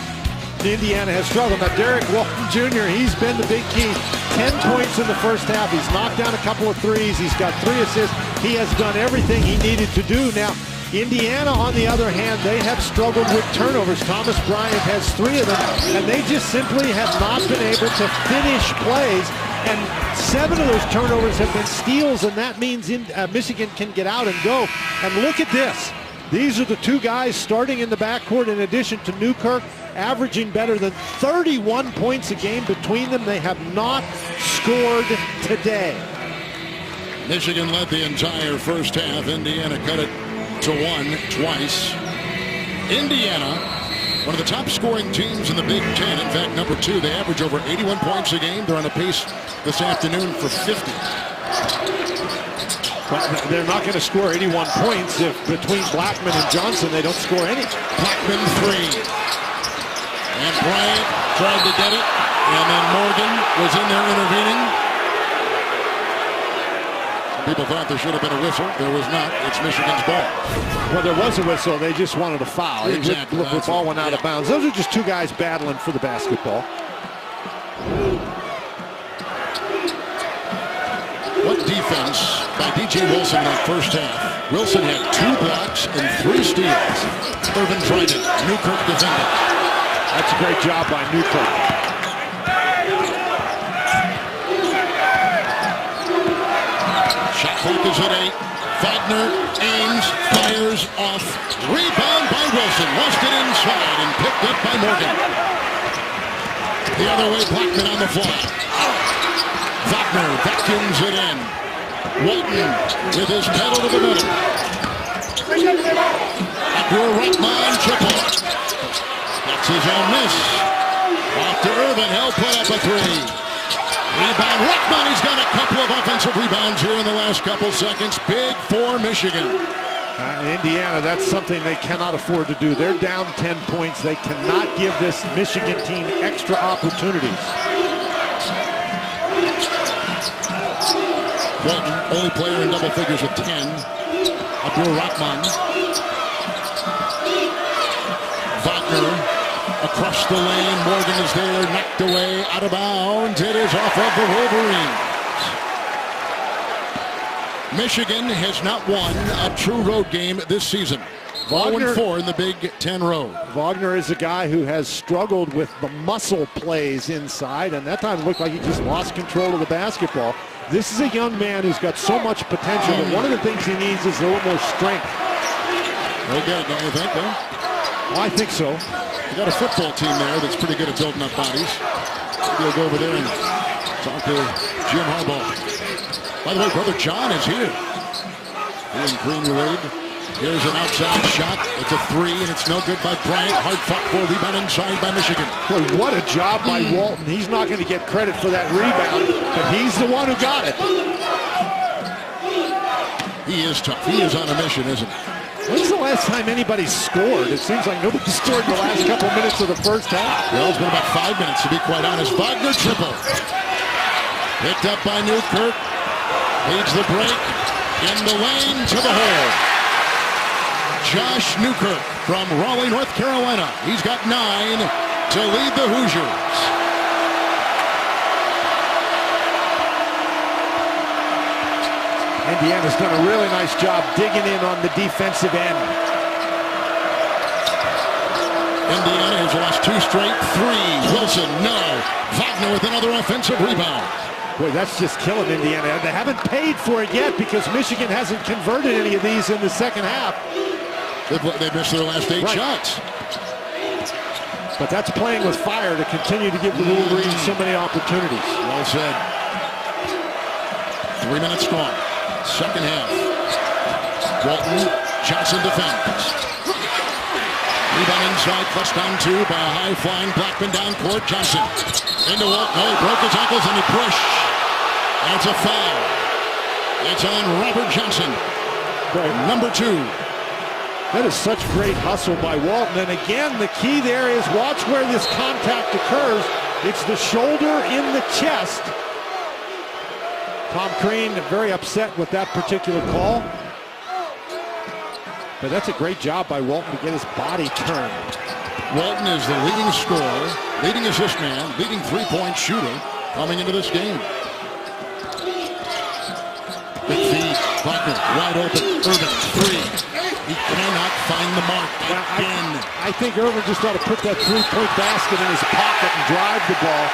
Indiana has struggled. Now, Derek Walton Jr., he's been the big key. 10 points in the first half. He's knocked down a couple of threes. He's got 3 assists. He has done everything he needed to do. Now, Indiana, on the other hand, they have struggled with turnovers. Thomas Bryant has 3 of them, and they just simply have not been able to finish plays. And 7 of those turnovers have been steals, and that means Michigan can get out and go. And look at this. These are the 2 guys starting in the backcourt in addition to Newkirk, averaging better than 31 points a game between them. They have not scored today. Michigan led the entire first half. Indiana cut it to 1 twice. Indiana, one of the top scoring teams in the Big Ten. In fact, number 2. They average over 81 points a game. They're on a pace this afternoon for 50. But they're not going to score 81 points if between Blackman and Johnson they don't score any. Blackman 3. And Bryant tried to get it. And then Morgan was in there intervening. People thought there should have been a whistle. There was not. It's Michigan's ball. Well, there was a whistle. They just wanted a foul. Exactly. The ball went out of bounds. Those are just 2 guys battling for the basketball. What defense by DJ Wilson in that first half. Wilson had 2 blocks and 3 steals. Irvin tried it. Newkirk defended. That's a great job by Newkirk. Shot clock is at 8. Wagner aims, fires off. Rebound by Wilson. Lost it inside and picked up by Morgan. The other way, Blackman on the fly. Wagner vacuums it in. Walton with his pedal to the middle. Abdur-Rahman triple. That's his own miss. Off to Irvin. He'll put up a 3. Rebound, Rahman, he's got a couple of offensive rebounds here in the last couple seconds. Big for Michigan. Indiana, that's something they cannot afford to do. They're down 10 points. They cannot give this Michigan team extra opportunities. Walton, only player in double figures with 10. Abdur-Rahman. Wagner. Across the lane, Morgan is there, knocked away, out of bounds. It is off of the Wolverines. Michigan has not won a true road game this season. 0-4 in the Big Ten road. Wagner is a guy who has struggled with the muscle plays inside, and that time it looked like he just lost control of the basketball. This is a young man who's got so much potential, but one of the things he needs is a little more strength. They'll get it, don't you think, though? Well, I think so. You got a football team there that's pretty good at building up bodies. Maybe you'll go over there and talk to Jim Harbaugh. By the way, Brother John is here. He and Green Wade. Here's an outside shot. It's a 3, and it's no good by Bryant. Hard fought for a rebound inside by Michigan. Boy, what a job by Walton. He's not going to get credit for that rebound, but he's the one who got it. He is tough. He is on a mission, isn't he? When's the last time anybody scored? It seems like nobody scored in the last couple minutes of the first half. Well, it's been about 5 minutes, to be quite honest. Wagner triple. Picked up by Newkirk. Leads the break. In the lane to the hole. Josh Newkirk from Raleigh, North Carolina. He's got 9 to lead the Hoosiers. Indiana's done a really nice job digging in on the defensive end. Indiana has lost 2 straight. 3. Wilson, no. Wagner with another offensive rebound. Boy, that's just killing Indiana. They haven't paid for it yet because Michigan hasn't converted any of these in the second half. They missed their last 8 shots. But that's playing with fire to continue to give the Wolverines so many opportunities. Well said. 3 minutes gone. Second half. Walton, Johnson defends. Rebound inside, clutched down 2 by a high-flying Blackman down court. Johnson into Walton. Oh, he broke his ankles and he pushed. And it's a foul. It's on Robert Johnson. Number 2. That is such great hustle by Walton. And again, the key there is watch where this contact occurs. It's the shoulder in the chest. Tom Crean very upset with that particular call. But that's a great job by Walton to get his body turned. Walton is the leading scorer, leading assist man, leading three-point shooter coming into this game. Big feed, Wagner, wide open, Irvin, 3. He cannot find the mark again. I think Irvin just ought to put that three-point basket in his pocket and drive the ball.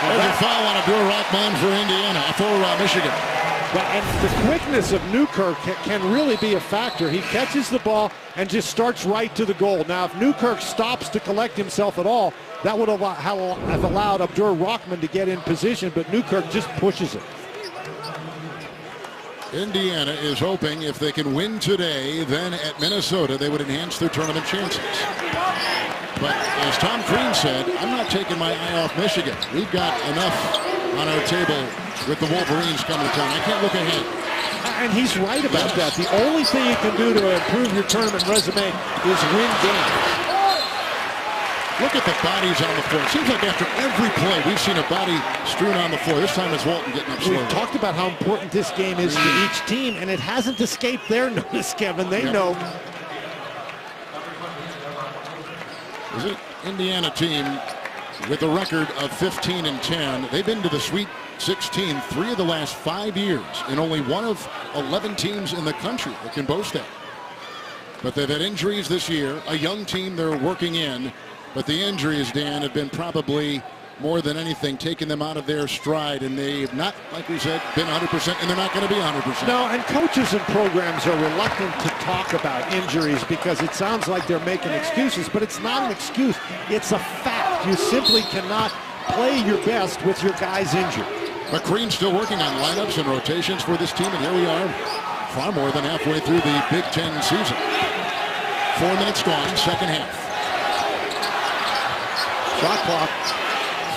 There's a foul on Abdur Rahman for Indiana, for Michigan. And the quickness of Newkirk can really be a factor. He catches the ball and just starts right to the goal. Now, if Newkirk stops to collect himself at all, that would have allowed Abdur Rahman to get in position, but Newkirk just pushes it. Indiana is hoping if they can win today, then at Minnesota, they would enhance their tournament chances. But as Tom Crean said, I'm not taking my eye off Michigan. We've got enough on our table with the Wolverines coming to town. I can't look ahead. And he's right about that. The only thing you can do to improve your tournament resume is win games. Look at the bodies on the floor. It seems like after every play, we've seen a body strewn on the floor. This time it's Walton getting up slowly. We've talked about how important this game is to each team, and it hasn't escaped their notice, Kevin. They know. Is it Indiana team with a record of 15-10? They've been to the Sweet 16 3 of the last 5 years, and only one of 11 teams in the country that can boast that. But they've had injuries this year. A young team they're working in. But the injuries, Dan, have been probably more than anything taking them out of their stride, and they've not, like we said, been 100%, and they're not going to be 100%. No, and coaches and programs are reluctant to talk about injuries because it sounds like they're making excuses, but it's not an excuse. It's a fact. You simply cannot play your best with your guys injured. But Crean's still working on lineups and rotations for this team, and here we are, far more than halfway through the Big Ten season. 4 minutes gone, second half. Shot clock.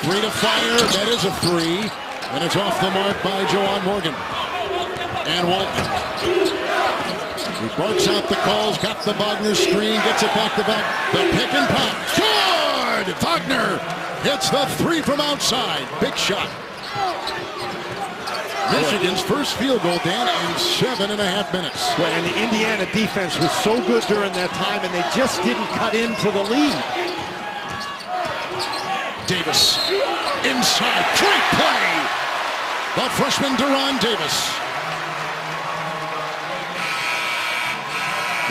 3 to fire. That is a 3. And it's off the mark by Juwan Morgan. And Walton. He barks out the calls, got the Wagner screen, gets it back to back. The pick and pop. Good! Wagner hits the 3 from outside. Big shot. Michigan's first field goal, Dan, in 7.5 minutes. Well, and the Indiana defense was so good during that time, and they just didn't cut into the lead. Davis inside, great play. The freshman Deron Davis.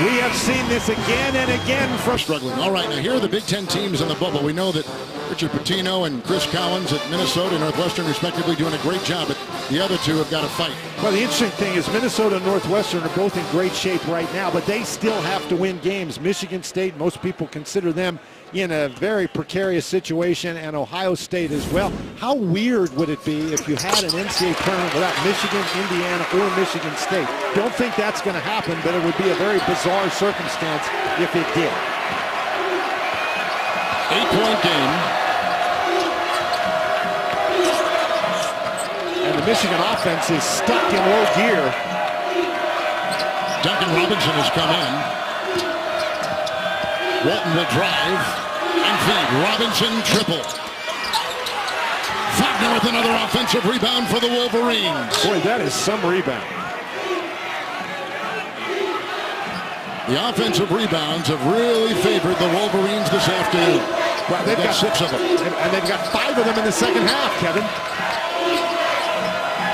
We have seen this again and again from struggling. All right, now here are the Big Ten teams in the bubble. We know that Richard Pitino and Chris Collins at Minnesota and Northwestern respectively doing a great job, but the other two have got to fight. Well, the interesting thing is Minnesota and Northwestern are both in great shape right now, but they still have to win games. Michigan State, most people consider them in a very precarious situation, and Ohio State as well. How weird would it be if you had an NCAA tournament without Michigan, Indiana, or Michigan State? Don't think that's going to happen, but it would be a very bizarre circumstance if it did. 8-point game. And the Michigan offense is stuck in low gear. Duncan Robinson has come in. Walton will drive and feed. Robinson triple. Faulkner with another offensive rebound for the Wolverines. Boy, that is some rebound. The offensive rebounds have really favored the Wolverines this afternoon. Well, they've got 6 of them. And they've got 5 of them in the second half, Kevin.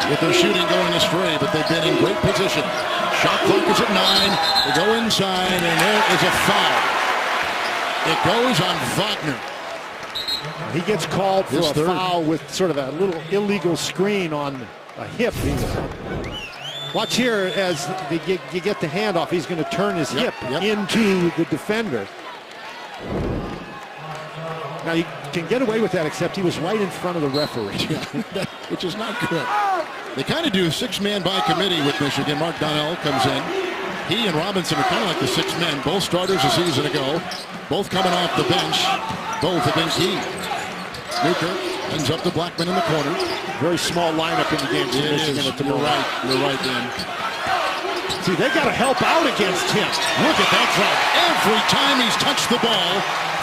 With their shooting going astray, but they've been in great position. Shot clock is at 9. They go inside, and there is a foul. It goes on Wagner. He gets called for a foul with sort of a little illegal screen on a hip. Watch here as you get the handoff. He's going to turn his hip into the defender. Now you can get away with that, except he was right in front of the referee. Which is not good. They kind of do a 6-man by committee with Michigan. Mark Donnell comes in. He and Robinson are kind of like the 6 men. Both starters a season ago. Both coming off the bench. Both against Heat. Newkirk ends up to Blackman in the corner. Very small lineup in the game for Michigan at the moment. You're right, Dan. See, they got to help out against him. Look at that drive. Every time he's touched the ball,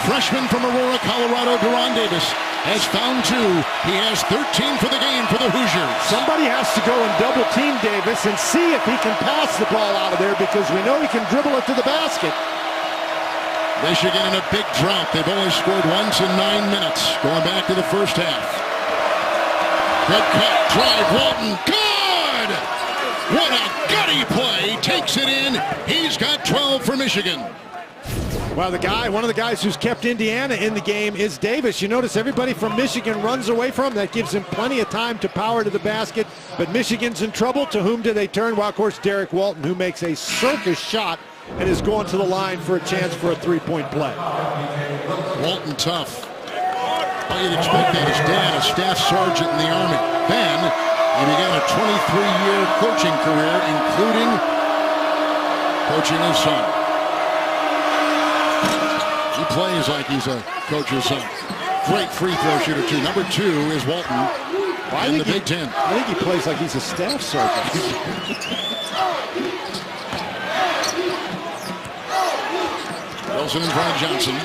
freshman from Aurora, Colorado, Deron Davis has found 2. He has 13 for the game for the Hoosiers. Somebody has to go and double team Davis and see if he can pass the ball out of there, because we know he can dribble it to the basket. Michigan in a big drought. They've only scored once in 9 minutes. Going back to the first half. Good cut, drive, Walton, good! What a gutty play, takes it in. He's got 12 for Michigan. Well, one of the guys who's kept Indiana in the game is Davis. You notice everybody from Michigan runs away from him. That gives him plenty of time to power to the basket. But Michigan's in trouble. To whom do they turn? Well, of course, Derek Walton, who makes a circus shot and is going to the line for a chance for a 3-point play. Walton tough. Well, you'd expect that. His dad, a staff sergeant in the Army. Then he began a 23-year coaching career, including coaching his son. He plays like he's a coach's son. Great free throw shooter, too. Number 2 is Walton in the Big Ten. I think he plays like he's a staff sergeant. Wilson in front of Johnson.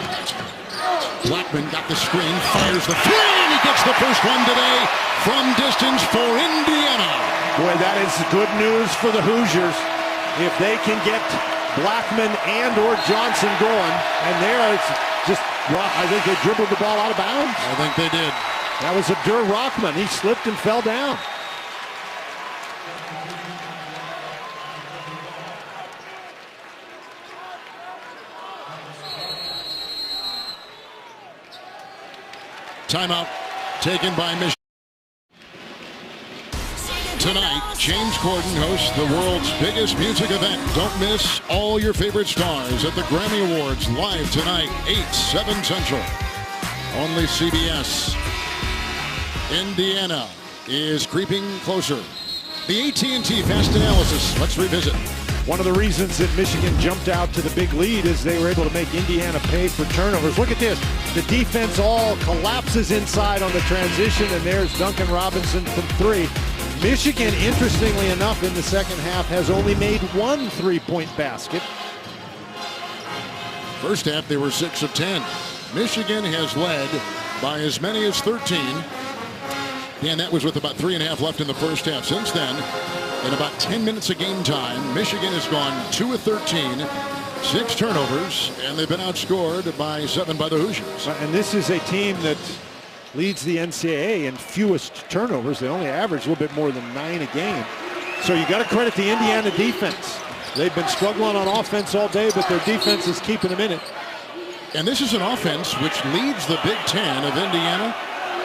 Blackman got the screen, fires the 3, and he gets the first one today from distance for Indiana. Boy, that is good news for the Hoosiers. If they can get Blackman and or Johnson going, and there it's just, I think they dribbled the ball out of bounds. I think they did. That was Abdur Rahman. He slipped and fell down. Timeout taken by Michigan. Tonight, James Corden hosts the world's biggest music event. Don't miss all your favorite stars at the Grammy Awards live tonight, 8/7 Central. Only CBS. Indiana is creeping closer. The AT&T Fast Analysis. Let's revisit. One of the reasons that Michigan jumped out to the big lead is they were able to make Indiana pay for turnovers. Look at this. The defense all collapses inside on the transition, and there's Duncan Robinson from 3. Michigan, interestingly enough, in the second half has only made 1 3-point basket. First half, they were 6 of 10. Michigan has led by as many as 13. And that was with about 3.5 left in the first half. Since then, in about 10 minutes of game time, Michigan has gone 2 of 13, 6 turnovers, and they've been outscored by 7 by the Hoosiers. And this is a team that leads the NCAA in fewest turnovers. They only average a little bit more than 9 a game. So you got to credit the Indiana defense. They've been struggling on offense all day, but their defense is keeping them in it. And this is an offense which leads the Big Ten of Indiana.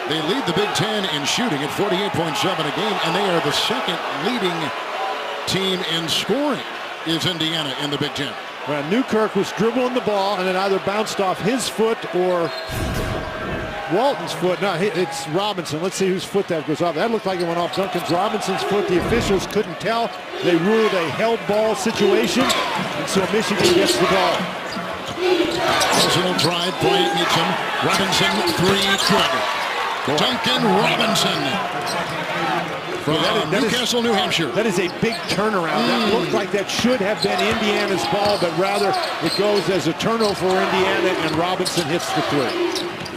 They lead the Big Ten in shooting at 48.7 a game, and they are the second leading team in scoring is Indiana in the Big Ten. Well, Newkirk was dribbling the ball, and it either bounced off his foot or Walton's foot. No, it's Robinson. Let's see whose foot that goes off. That looked like it went off Duncan Robinson's foot. The officials couldn't tell. They ruled a held ball situation, and so Michigan gets the ball. Personal drive, Bryant meets him. Robinson, 3, good. Duncan Robinson. from Newcastle, New Hampshire. That is a big turnaround. That looked like that should have been Indiana's ball, but rather it goes as a turnover for Indiana, and Robinson hits the three.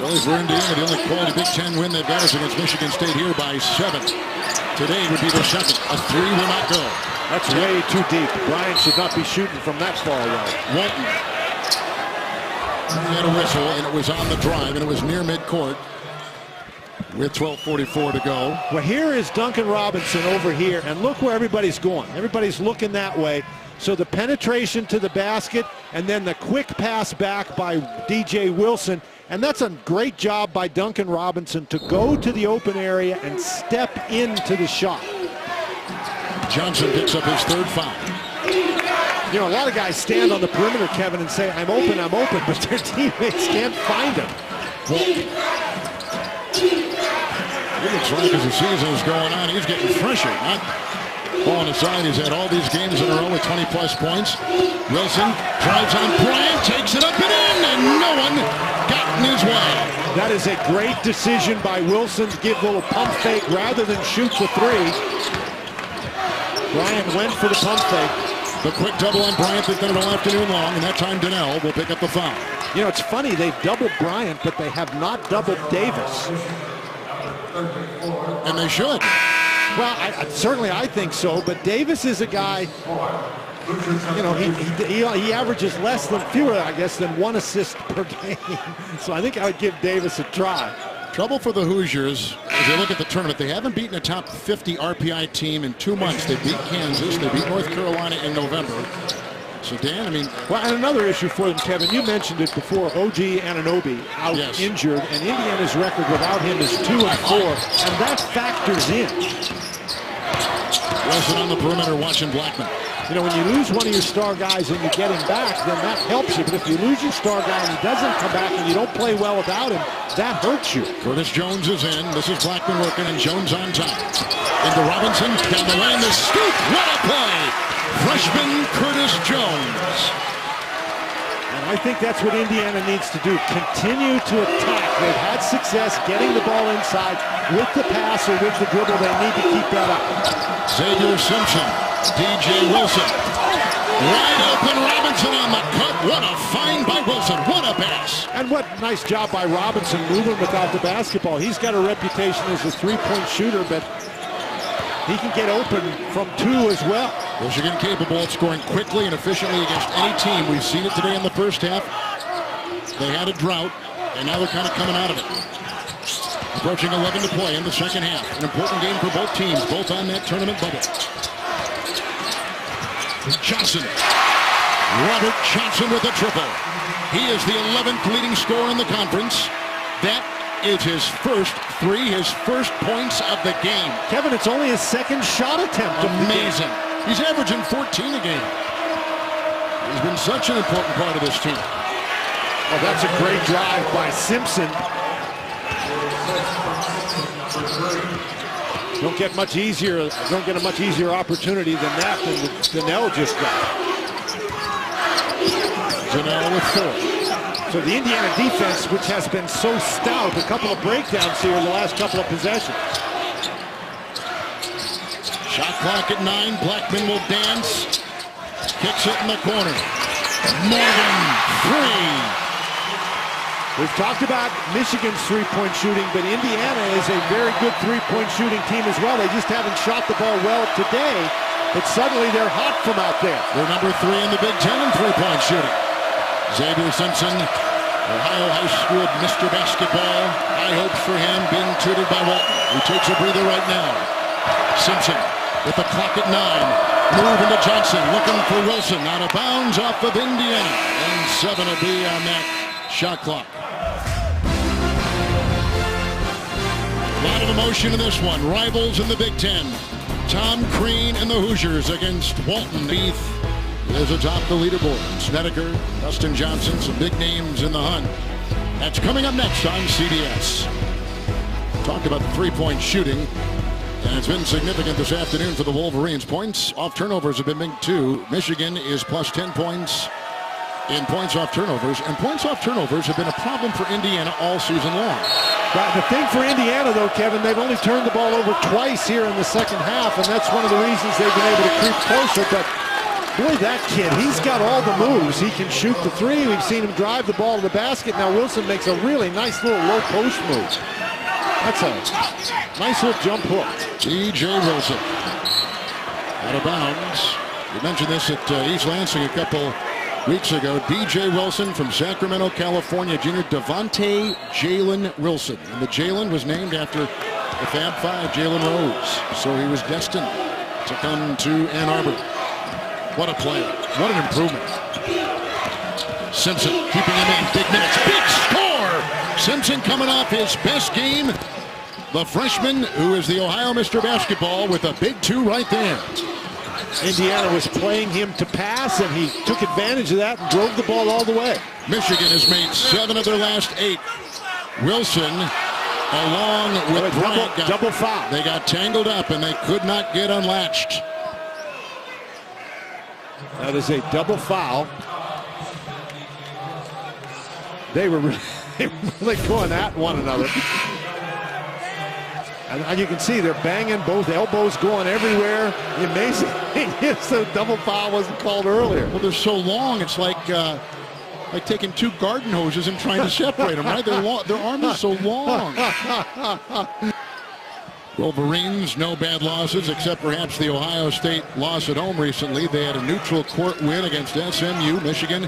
Really, for Indiana, the only quality Big Ten win they've got is against Michigan State here by 7. Today would be their second. A three will not go. That's way too deep. Bryant should not be shooting from that far away. Walton. He had a whistle, and it was on the drive, and it was near midcourt with 12:44 to go. Well, here is Duncan Robinson over here, and look where everybody's going. Everybody's looking that way. So the penetration to the basket, and then the quick pass back by DJ Wilson. And that's a great job by Duncan Robinson to go to the open area and step into the shot. Johnson picks up his third foul. You know, a lot of guys stand on the perimeter, Kevin, and say, I'm open, but their teammates can't find him. It looks like as the season is going on, he's getting fresher. Not falling aside. He's had all these games in a row with 20-plus points. Wilson drives on Bryant, takes it up and in, and no one got in his way. That is a great decision by Wilson to give a little pump fake rather than shoot the three. Bryant went for the pump fake. The quick double on Bryant that's done it all afternoon long, and that time Donnell will pick up the foul. You know, it's funny, they've doubled Bryant, but they have not doubled Davis. And they should. Well, certainly I think so, but Davis is a guy, you know, he averages fewer, I guess, than 1 assist per game. So I think I would give Davis a try. Trouble for the Hoosiers, as they look at the tournament, they haven't beaten a top 50 RPI team in 2 months. They beat Kansas, they beat North Carolina in November. So, Dan, I mean... Well, and another issue for them, Kevin, you mentioned it before, OG Anunoby out injured, and Indiana's record without him is 2-4, and that factors in. Wilson on the perimeter watching Blackman. You know, when you lose one of your star guys and you get him back, then that helps you. But if you lose your star guy and he doesn't come back and you don't play well without him, that hurts you. Curtis Jones is in. This is Blackman working, and Jones on top. Into Robinson, down the lane, the scoop. What a play! Freshman Curtis Jones. And I think that's what Indiana needs to do. Continue to attack. They've had success getting the ball inside with the pass or with the dribble. They need to keep that up. Xavier Simpson, DJ Wilson. Wide open Robinson on the cut. What a find by Wilson. What a pass. And what nice job by Robinson moving without the basketball. He's got a reputation as a three-point shooter, but he can get open from 2 as well. Michigan capable of scoring quickly and efficiently against any team. We've seen it today in the first half. They had a drought, and now they're kind of coming out of it. Approaching 11 to play in the second half. An important game for both teams, both on that tournament bubble. Johnson. Robert Johnson with a triple. He is the 11th leading scorer in the conference. That is his first three, his first points of the game. Kevin, it's only his second shot attempt. Amazing. He's averaging 14 a game. He's been such an important part of this team. Oh, that's a great drive by Simpson. Don't get a much easier opportunity than that than Donnell just got. Donnell with 4. So the Indiana defense, which has been so stout, a couple of breakdowns here in the last couple of possessions. Shot clock at 9. Blackman will dance. Kicks it in the corner. Morgan, 3. We've talked about Michigan's three-point shooting, but Indiana is a very good three-point shooting team as well. They just haven't shot the ball well today, but suddenly they're hot from out there. They're number 3 in the Big Ten in three-point shooting. Xavier Simpson, Ohio High School Mr. Basketball. High hopes for him, being tutored by Walton, who takes a breather right now. Simpson with the clock at 9. Move into Johnson, looking for Wilson. Out of bounds off of Indiana. And 7 will be on that shot clock. A lot of emotion in this one. Rivals in the Big Ten. Tom Crean and the Hoosiers against Walton. Heath is atop the leaderboard. Snedeker, Dustin Johnson, some big names in the hunt. That's coming up next on CBS. Talked about the three-point shooting, and it's been significant this afternoon for the Wolverines. Points off turnovers have been big too. Michigan is plus 10 points in points off turnovers, and points off turnovers have been a problem for Indiana all season long. But the thing for Indiana, though, Kevin, they've only turned the ball over twice here in the second half, and that's one of the reasons they've been able to creep closer. But boy, that kid, he's got all the moves. He can shoot the three. We've seen him drive the ball to the basket. Now Wilson makes a really nice little low post move. That's a nice little jump hook. B.J. Wilson out of bounds. We mentioned this at East Lansing a couple weeks ago. B.J. Wilson from Sacramento, California, junior Devontae Jalen Wilson. And the Jalen was named after the Fab Five, Jalen Rose. So he was destined to come to Ann Arbor. What a play. What an improvement. Simpson keeping him in big minutes. Big score! Simpson coming off his best game. The freshman who is the Ohio Mr. Basketball with a big two right there. Indiana was playing him to pass, and he took advantage of that and drove the ball all the way. Michigan has made 7 of their last 8. Wilson, along with Bryant, double foul. They got tangled up, and they could not get unlatched. That is a double foul. They were really going at one another. And you can see they're banging, both elbows going everywhere. The amazing thing is the double foul wasn't called earlier. Well, they're so long, it's like taking 2 garden hoses and trying to separate them, right? Their arm is so long. Wolverines, no bad losses, except perhaps the Ohio State loss at home recently. They had a neutral court win against SMU. Michigan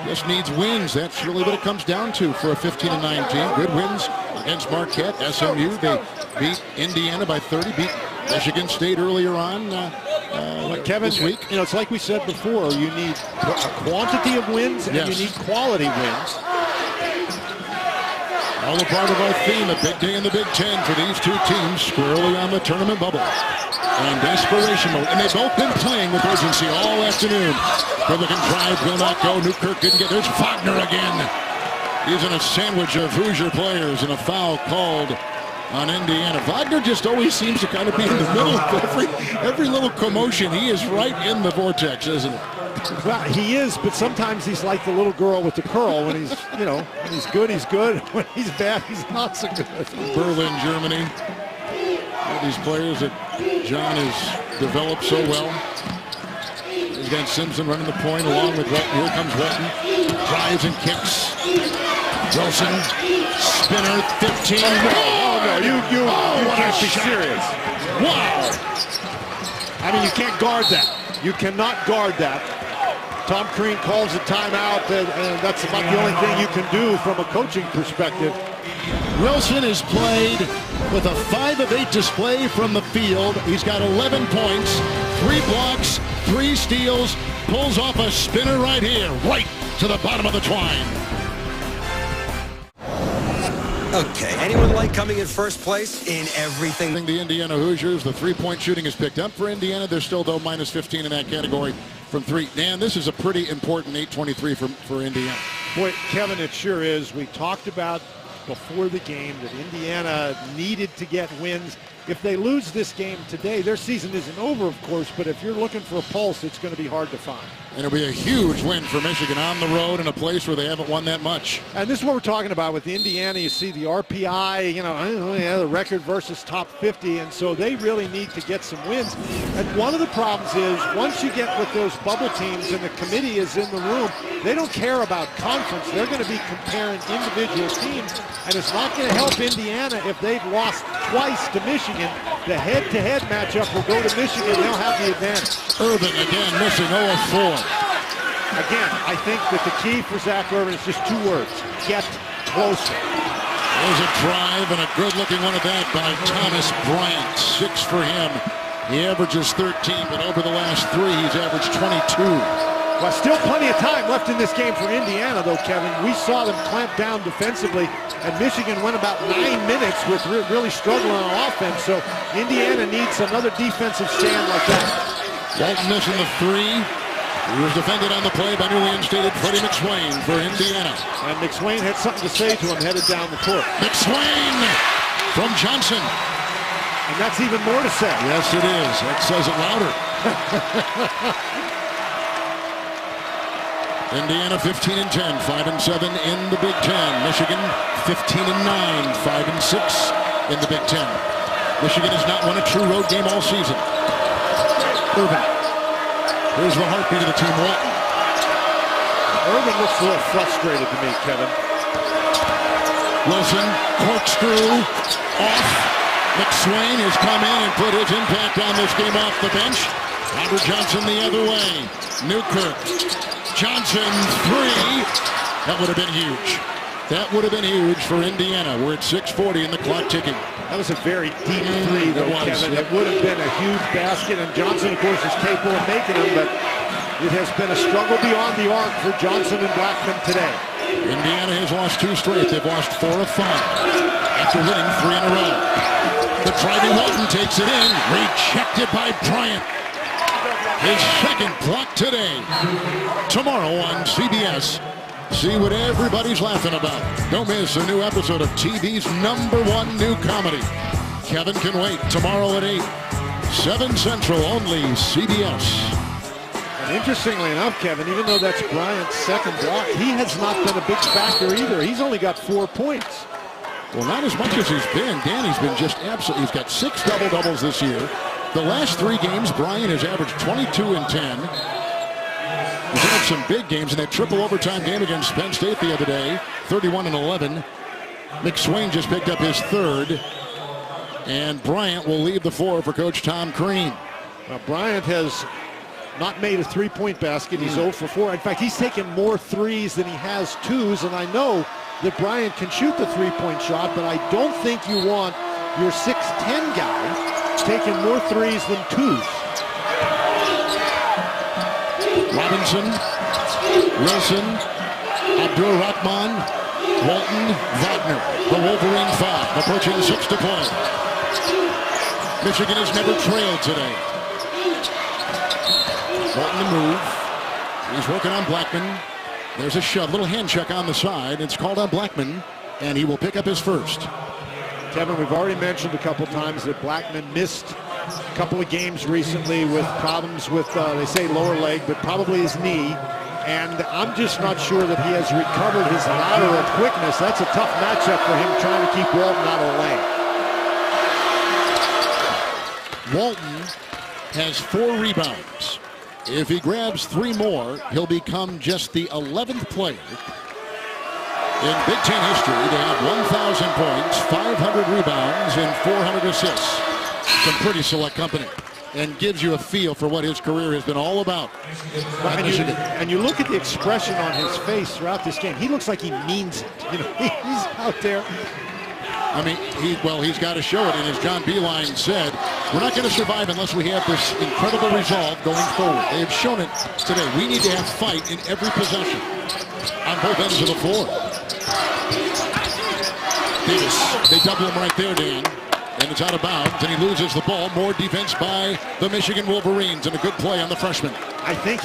just needs wins. That's really what it comes down to for a 15-9 team. Good wins against Marquette, SMU. They beat Indiana by 30, beat Michigan State earlier on Kevin, this week. You know, it's like we said before, you need a quantity of wins and you need quality wins. All a part of our theme, a big day in the Big Ten for these two teams, squarely on the tournament bubble. And desperation mode. And they've both been playing with urgency all afternoon. Pelican drive will not go. Newkirk didn't get. There's Wagner again. He's in a sandwich of Hoosier players and a foul called on Indiana. Wagner just always seems to kind of be in the middle of every little commotion. He is right in the vortex, isn't he? Well, he is, but sometimes he's like the little girl with the curl. When he's, you know, when he's good, he's good. When he's bad, he's not so good. Berlin, Germany. All these players that John has developed so well. He's got Simpson running the point along with Welton. Here comes Welton. Drives and kicks. Wilson, spinner, 15. Oh, no, you can't be serious. Wow. I mean, you can't guard that. You cannot guard that. Tom Crean calls a timeout, and that's about the only thing you can do from a coaching perspective. Wilson has played with a 5 of 8 display from the field. He's got 11 points, 3 blocks, 3 steals, pulls off a spinner right here, right to the bottom of the twine. Okay, anyone like coming in first place in everything? The Indiana Hoosiers, the three-point shooting is picked up for Indiana. They're still, though, minus 15 in that category from 3. Dan, this is a pretty important 8-23 for Indiana. Boy, Kevin, it sure is. We talked about before the game that Indiana needed to get wins. If they lose this game today, their season isn't over, of course, but if you're looking for a pulse, it's going to be hard to find. And it'll be a huge win for Michigan on the road in a place where they haven't won that much. And this is what we're talking about with Indiana. You see the RPI, the record versus top 50, and so they really need to get some wins. And one of the problems is once you get with those bubble teams and the committee is in the room, they don't care about conference. They're going to be comparing individual teams, and it's not going to help Indiana if they've lost twice to Michigan. The head-to-head matchup will go to Michigan. They'll have the advantage. Irvin again missing 0 of 4. Again, I think that the key for Zach Irvin is just 2 words: get closer. There's a drive and a good-looking one at that by Thomas Bryant. 6 for him. He averages 13, but over the last 3, he's averaged 22. Well, still plenty of time left in this game for Indiana, though, Kevin. We saw them clamp down defensively, and Michigan went about 9 minutes with really struggling on offense. So Indiana needs another defensive stand like that. Walton missing the 3. He was defended on the play by newly instated Freddie McSwain for Indiana. And McSwain had something to say to him headed down the court. McSwain from Johnson. And that's even more to say. Yes, it is. That says it louder. Indiana 15-10, 5-7 in the Big Ten. Michigan 15-9, 5-6 in the Big Ten. Michigan has not won a true road game all season. Irvin. Here's the heartbeat of the team, Walton. Irvin looks a little frustrated to me, Kevin. Wilson, corkscrew, off. McSwain has come in and put his impact on this game off the bench. Robert Johnson the other way. Newkirk. Johnson, 3. That would have been huge. That would have been huge for Indiana. We're at 6:40 and the clock ticking. That was a very deep three, though, Kevin. It would have been a huge basket, and Johnson, of course, is capable of making them, but it has been a struggle beyond the arc for Johnson and Blackman today. Indiana has lost 2 straight. They've lost 4 of 5 after winning 3 in a row. The driving Walton takes it in. Rejected by Bryant. His second block today. Tomorrow on CBS. See what everybody's laughing about. Don't miss a new episode of TV's #1 new comedy. Kevin Can Wait. Tomorrow at 8. 7 Central, only CBS. And interestingly enough, Kevin, even though that's Bryant's second block, he has not been a big factor either. He's only got 4 points. Well, not as much as he's been. Danny's been just absolutely. He's got 6 double-doubles this year. The last 3 games, Bryant has averaged 22 and 10. He's had some big games in that triple overtime game against Penn State the other day, 31 and 11. McSwain just picked up his 3rd. And Bryant will leave the floor for Coach Tom Crean. Now, Bryant has not made a 3-point basket. He's 0 for 4. In fact, he's taken more 3s than he has 2s. And I know that Bryant can shoot the 3-point shot, but I don't think you want your 6'10 guy taking more 3s than 2s. Robinson, Wilson, Abdur-Rahman, Walton, Wagner. The Wolverine 5, approaching 6 to play. Michigan has never trailed today. Walton the move. He's working on Blackman. There's a shove, little hand check on the side. It's called on Blackman, and he will pick up his first. Kevin, we've already mentioned a couple times that Blackman missed a couple of games recently with problems with, they say lower leg, but probably his knee. And I'm just not sure that he has recovered his lateral quickness. That's a tough matchup for him trying to keep Walton out of the lane. Walton has 4 rebounds. If he grabs 3 more, he'll become just the 11th player in Big Ten history to have 1,000 points, 500 rebounds, and 400 assists. Some pretty select company, and gives you a feel for what his career has been all about. And you look at the expression on his face throughout this game. He looks like he means it. You know, he's out there. I mean, he's got to show it. And as John Beilein said, we're not going to survive unless we have this incredible resolve going forward. They have shown it today. We need to have fight in every possession on both ends of the floor. Davis, they double him right there, Dan. And it's out of bounds, and he loses the ball. More defense by the Michigan Wolverines, and a good play on the freshman. I think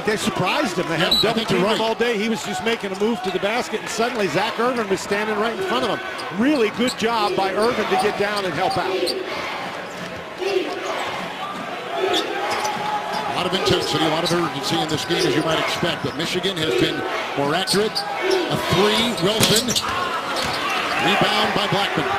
they surprised him. They haven't double teamed him all day. He was just making a move to the basket, and suddenly Zach Irvin was standing right in front of him. Really good job by Irvin to get down and help out. A lot of intensity, a lot of urgency in this game, as you might expect. But Michigan has been more accurate. A 3, Wilson. Rebound by Blackman.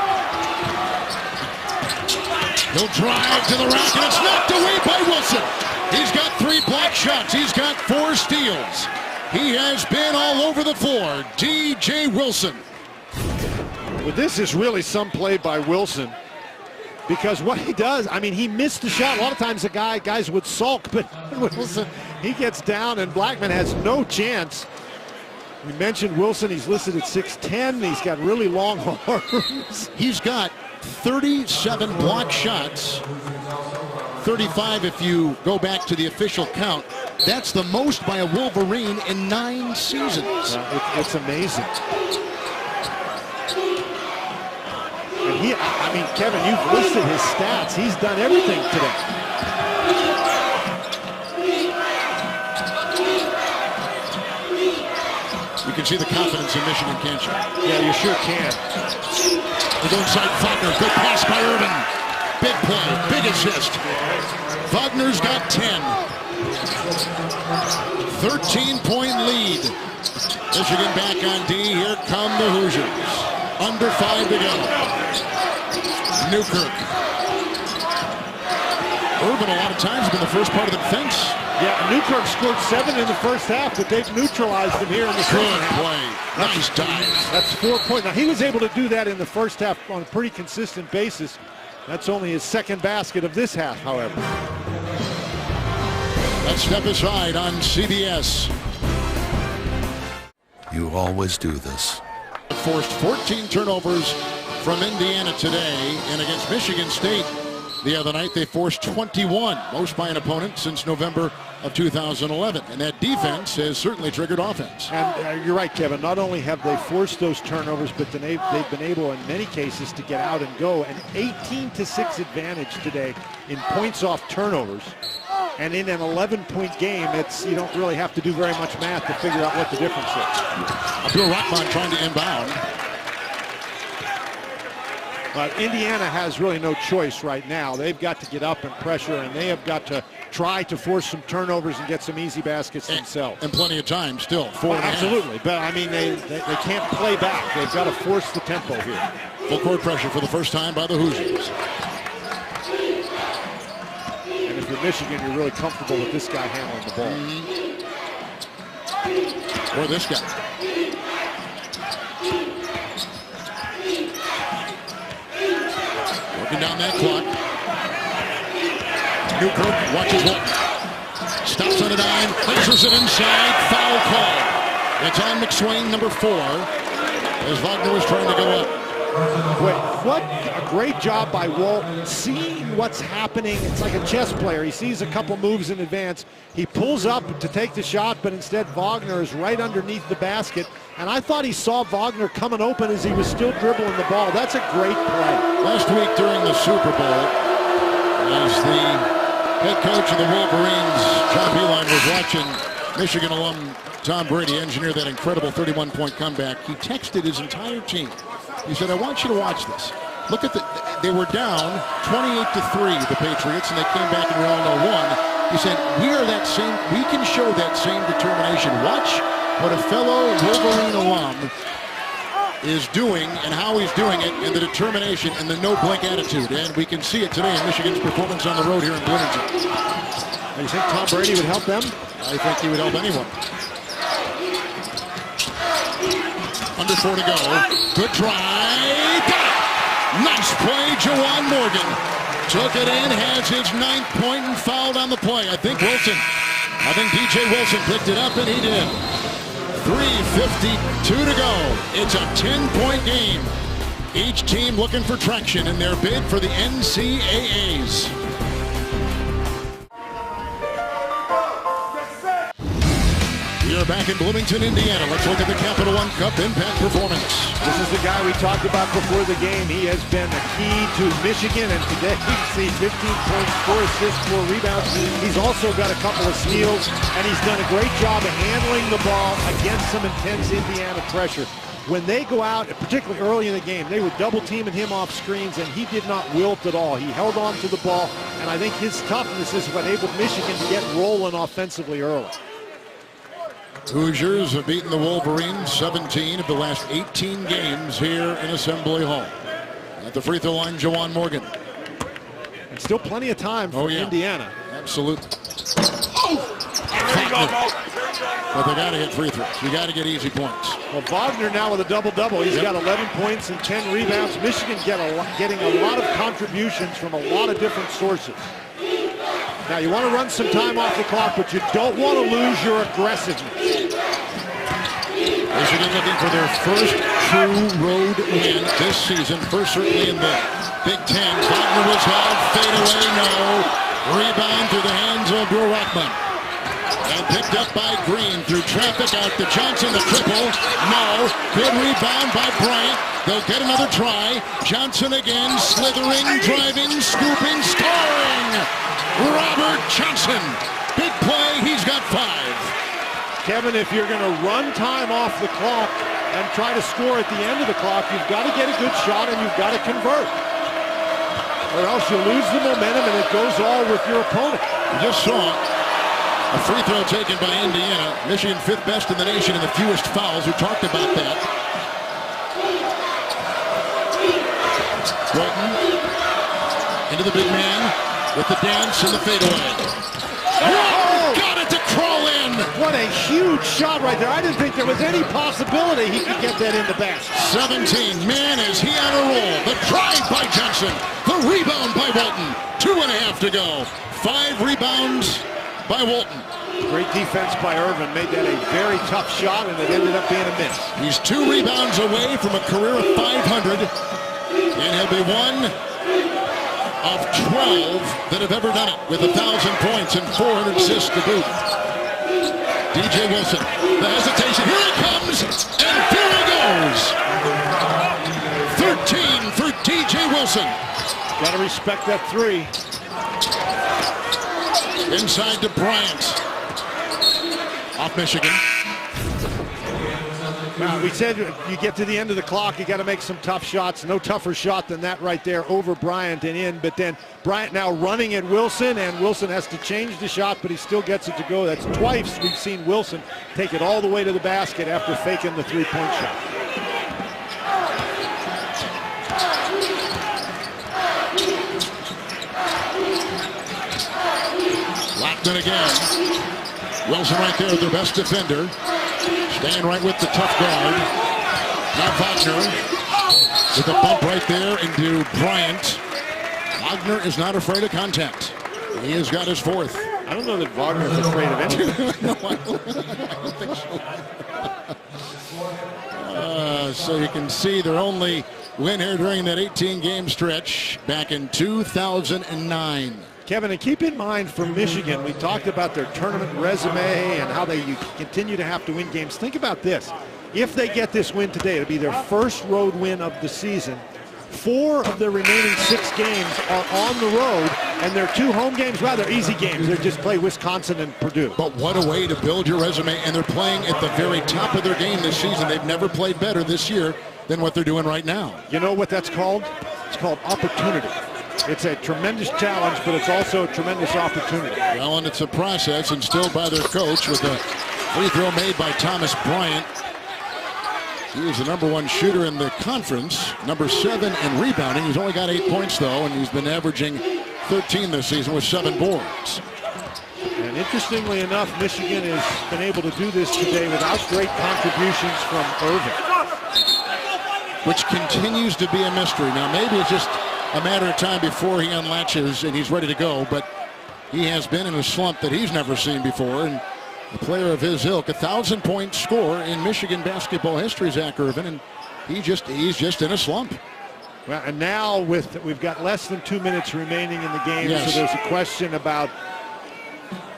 He'll drive to the rack, and it's knocked away by Wilson. He's got 3 block shots. He's got 4 steals. He has been all over the floor. D.J. Wilson. Well, this is really some play by Wilson. Because what he does, I mean, he missed the shot. A lot of times the guys would sulk, but Wilson, he gets down, and Blackman has no chance. We mentioned Wilson. He's listed at 6'10". He's got really long arms. He's got 37 block shots, 35 if you go back to the official count. That's the most by a Wolverine in 9 seasons. It's amazing. And I mean, Kevin, you've listed his stats. He's done everything today. You can see the confidence in Michigan, can't you? Yeah, you sure can. We go inside Wagner. Good pass by Irvin. Big play. Big assist. Wagner's got 10. 13-point lead. Michigan back on D. Here come the Hoosiers. Under 5 to go. Newkirk. Urban a lot of times has been the first part of the defense. Yeah, Newkirk scored 7 in the first half, but they've neutralized him here in the second half. Good play. Nice dive. That's 4 points. Now, he was able to do that in the first half on a pretty consistent basis. That's only his second basket of this half, however. Let's step aside on CBS. You always do this. Forced 14 turnovers from Indiana today, and against Michigan State the other night they forced 21, most by an opponent since November of 2011, and that defense has certainly triggered offense. And you're right, Kevin, not only have they forced those turnovers, but they've been able in many cases to get out and go. An 18-6 advantage today in points off turnovers. And in an 11-point game, you don't really have to do very much math to figure out what the difference is. Abdur-Rahman trying to inbound. But Indiana has really no choice right now. They've got to get up and pressure, and they have got to try to force some turnovers and get some easy baskets themselves. And plenty of time still. Absolutely. But, I mean, they can't play back. They've got to force the tempo here. Full court pressure for the first time by the Hoosiers. And if you're Michigan, you're really comfortable with this guy handling the ball. Mm-hmm. Or this guy. Working down that clock. Newkirk watches it. Stops on a dime. Lasers it inside. Foul call. It's on McSwain, number 4. As Wagner was trying to go up. Wait, what a great job by Walton, seeing what's happening. It's like a chess player. He sees a couple moves in advance. He pulls up to take the shot, but instead Wagner is right underneath the basket. And I thought he saw Wagner coming open as he was still dribbling the ball. That's a great play. Last week during the Super Bowl, as the head coach of the Wolverines, John Beilein, was watching Michigan alum Tom Brady engineer that incredible 31-point comeback, he texted his entire team. He said, I want you to watch this. Look at they were down 28-3, the Patriots, and they came back and we all know won. He said, we can show that same determination. Watch what a fellow Wolverine alum is doing and how he's doing it, and the determination and the no-blink attitude. And we can see it today in Michigan's performance on the road here in Bloomington. You think Tom Brady would help them? I think he would help anyone. Under 4 to go. Good try. Got it. Nice play, Juwan Morgan. Took it in, has his 9th point and fouled on the play. I think DJ Wilson picked it up, and he did. 3:52 to go. It's a 10-point game. Each team looking for traction in their bid for the NCAAs. We are back in Bloomington, Indiana. Let's look at the Capital One Cup impact performance. This is the guy we talked about before the game. He has been a key to Michigan, and today you can see 15 points, 4 assists, 4 rebounds. He's also got a couple of steals, and he's done a great job of handling the ball against some intense Indiana pressure. When they go out, particularly early in the game, they were double teaming him off screens, and he did not wilt at all. He held on to the ball, and I think his toughness is what enabled Michigan to get rolling offensively early. Hoosiers have beaten the Wolverines 17 of the last 18 games here in Assembly Hall. At the free throw line, Juwan Morgan. And still plenty of time for Indiana. Absolutely. But they got to hit free throws. You got to get easy points. Well, Wagner now with a double-double. He's got 11 points and 10 rebounds. Michigan getting a lot of contributions from a lot of different sources. Now, you want to run some time off the clock, but you don't want to lose your aggressiveness. Michigan looking for their first true road win this season. First, certainly in the Big Ten. Wagner was held. Fade away, no. Rebound through the hands of Abdur-Rahman. And picked up by Green through traffic out to Johnson, the triple. No. Good rebound by Bryant. They'll get another try. Johnson again, slithering, driving, scooping, scoring. Robert Johnson. Big play. He's got 5. Kevin, if you're going to run time off the clock and try to score at the end of the clock, you've got to get a good shot and you've got to convert. Or else you lose the momentum and it goes all with your opponent. You just saw A free throw taken by Indiana. Michigan 5th best in the nation and the fewest fouls. We talked about that. Walton into the big man with the dance and the fadeaway. Oh, got it to crawl in. What a huge shot right there. I didn't think there was any possibility he could get that in the basket. 17. Man, is he on a roll. The drive by Johnson. The rebound by Walton. 2.5 to go. 5 rebounds by Walton. Great defense by Irvin. Made that a very tough shot, and it ended up being a miss. He's 2 rebounds away from a career of 500. And he'll be one of 12 that have ever done it with 1,000 points and 400 assists to boot. DJ Wilson, the hesitation, here he comes, and here he goes. 13 for DJ Wilson. Got to respect that 3. Inside to Bryant. Off Michigan. We said you get to the end of the clock, you got to make some tough shots. No tougher shot than that right there over Bryant and in. But then Bryant now running at Wilson, and Wilson has to change the shot, but he still gets it to go. That's twice we've seen Wilson take it all the way to the basket after faking the 3-point shot. Lockman again. Wilson right there, their best defender. Staying right with the tough guard. Now Wagner with a bump right there into Bryant. Wagner is not afraid of contact. He has got his 4th. I don't know that Wagner is afraid of anything. No, I don't think so. So you can see their only win here during that 18-game stretch back in 2009. Kevin, and keep in mind for Michigan, we talked about their tournament resume and how they continue to have to win games. Think about this. If they get this win today, it'll be their first road win of the season. 4 of their remaining 6 games are on the road, and their 2 home games, rather easy games. They just play Wisconsin and Purdue. But what a way to build your resume, and they're playing at the very top of their game this season. They've never played better this year than what they're doing right now. You know what that's called? It's called opportunity. It's a tremendous challenge, but it's also a tremendous opportunity. Well, and it's a process instilled by their coach with a free throw made by Thomas Bryant. He is the #1 shooter in the conference, #7 in rebounding. He's only got 8 points, though, and he's been averaging 13 this season with 7 boards. And interestingly enough, Michigan has been able to do this today without great contributions from Irvin, which continues to be a mystery. Now, maybe it's just a matter of time before he unlatches and he's ready to go, but he has been in a slump that he's never seen before, and a player of his ilk, 1,000-point score in Michigan basketball history, Zach Irvin, and he's just in a slump. Well, and now we've got less than 2 minutes remaining in the game, yes. So there's a question about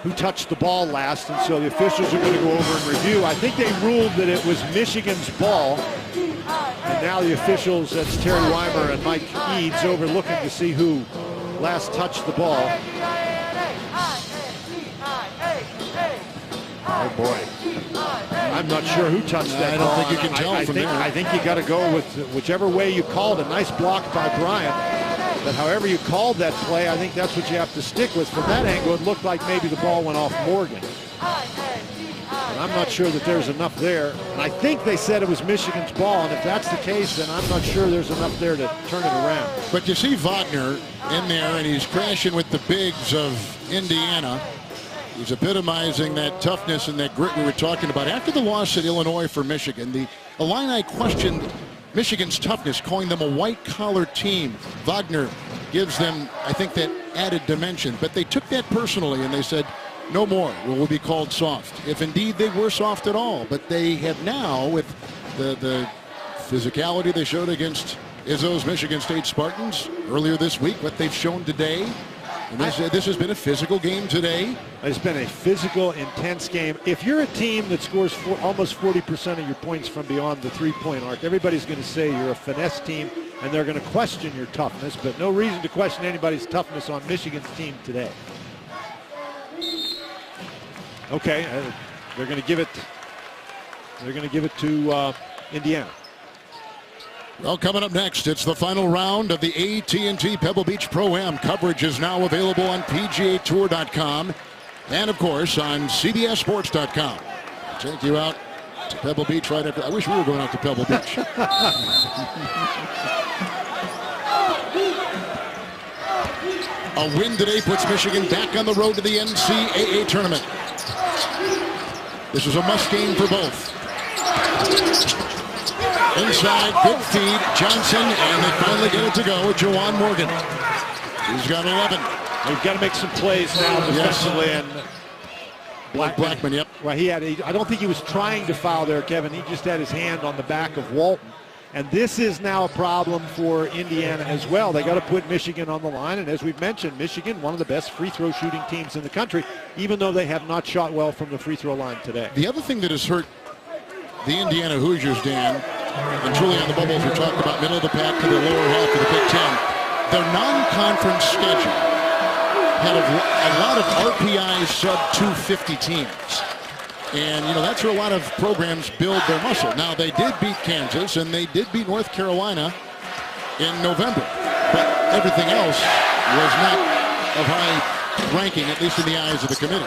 who touched the ball last, and so the officials are going to go over and review. I think they ruled that it was Michigan's ball. And now the officials, that's Terry Weimer and Mike Eads, over looking to see who last touched the ball. Oh boy. I'm not sure who touched that ball. I don't think you can tell from there. I think you got to go with whichever way you called it. Nice block by Bryant. But however you called that play, I think that's what you have to stick with. From that angle, it looked like maybe the ball went off Morgan. And I'm not sure that there's enough there. And I think they said it was Michigan's ball, and if that's the case, then I'm not sure there's enough there to turn it around. But you see Wagner in there, and he's crashing with the bigs of Indiana. He's epitomizing that toughness and that grit we were talking about. After the loss at Illinois for Michigan, the Illini questioned Michigan's toughness, calling them a white-collar team. Wagner gives them, I think, that added dimension. But they took that personally, and they said, no more will be called soft, if indeed they were soft at all. But they have now, with the physicality they showed against Izzo's Michigan State Spartans earlier this week, what they've shown today. And this has been a physical game today. It's been a physical, intense game. If you're a team that scores almost 40% of your points from beyond the three-point arc, everybody's going to say you're a finesse team, and they're going to question your toughness, but no reason to question anybody's toughness on Michigan's team today. Okay, they're going to give it. They're going to give it to Indiana. Well, coming up next, it's the final round of the AT&T Pebble Beach Pro-Am. Coverage is now available on PGAtour.com. And, of course, on CBSSports.com. Take you out to Pebble Beach right after. I wish we were going out to Pebble Beach. A win today puts Michigan back on the road to the NCAA tournament. This is a must game for both. Inside, good feed, Johnson, and they finally get it to go with Juwan Morgan. He's got 11. They've got to make some plays now defensively. Yes. And Blackman, yep. Well, I don't think he was trying to foul there, Kevin. He just had his hand on the back of Walton. And this is now a problem for Indiana as well. They got to put Michigan on the line. And as we've mentioned, Michigan, one of the best free throw shooting teams in the country, even though they have not shot well from the free throw line today. The other thing that has hurt the Indiana Hoosiers, Dan, and truly on the bubbles, we talked about middle of the pack to the lower half of the Big Ten. Their non-conference schedule had a lot of RPI sub-250 teams. And, that's where a lot of programs build their muscle. Now, they did beat Kansas, and they did beat North Carolina in November. But everything else was not of high ranking, at least in the eyes of the committee.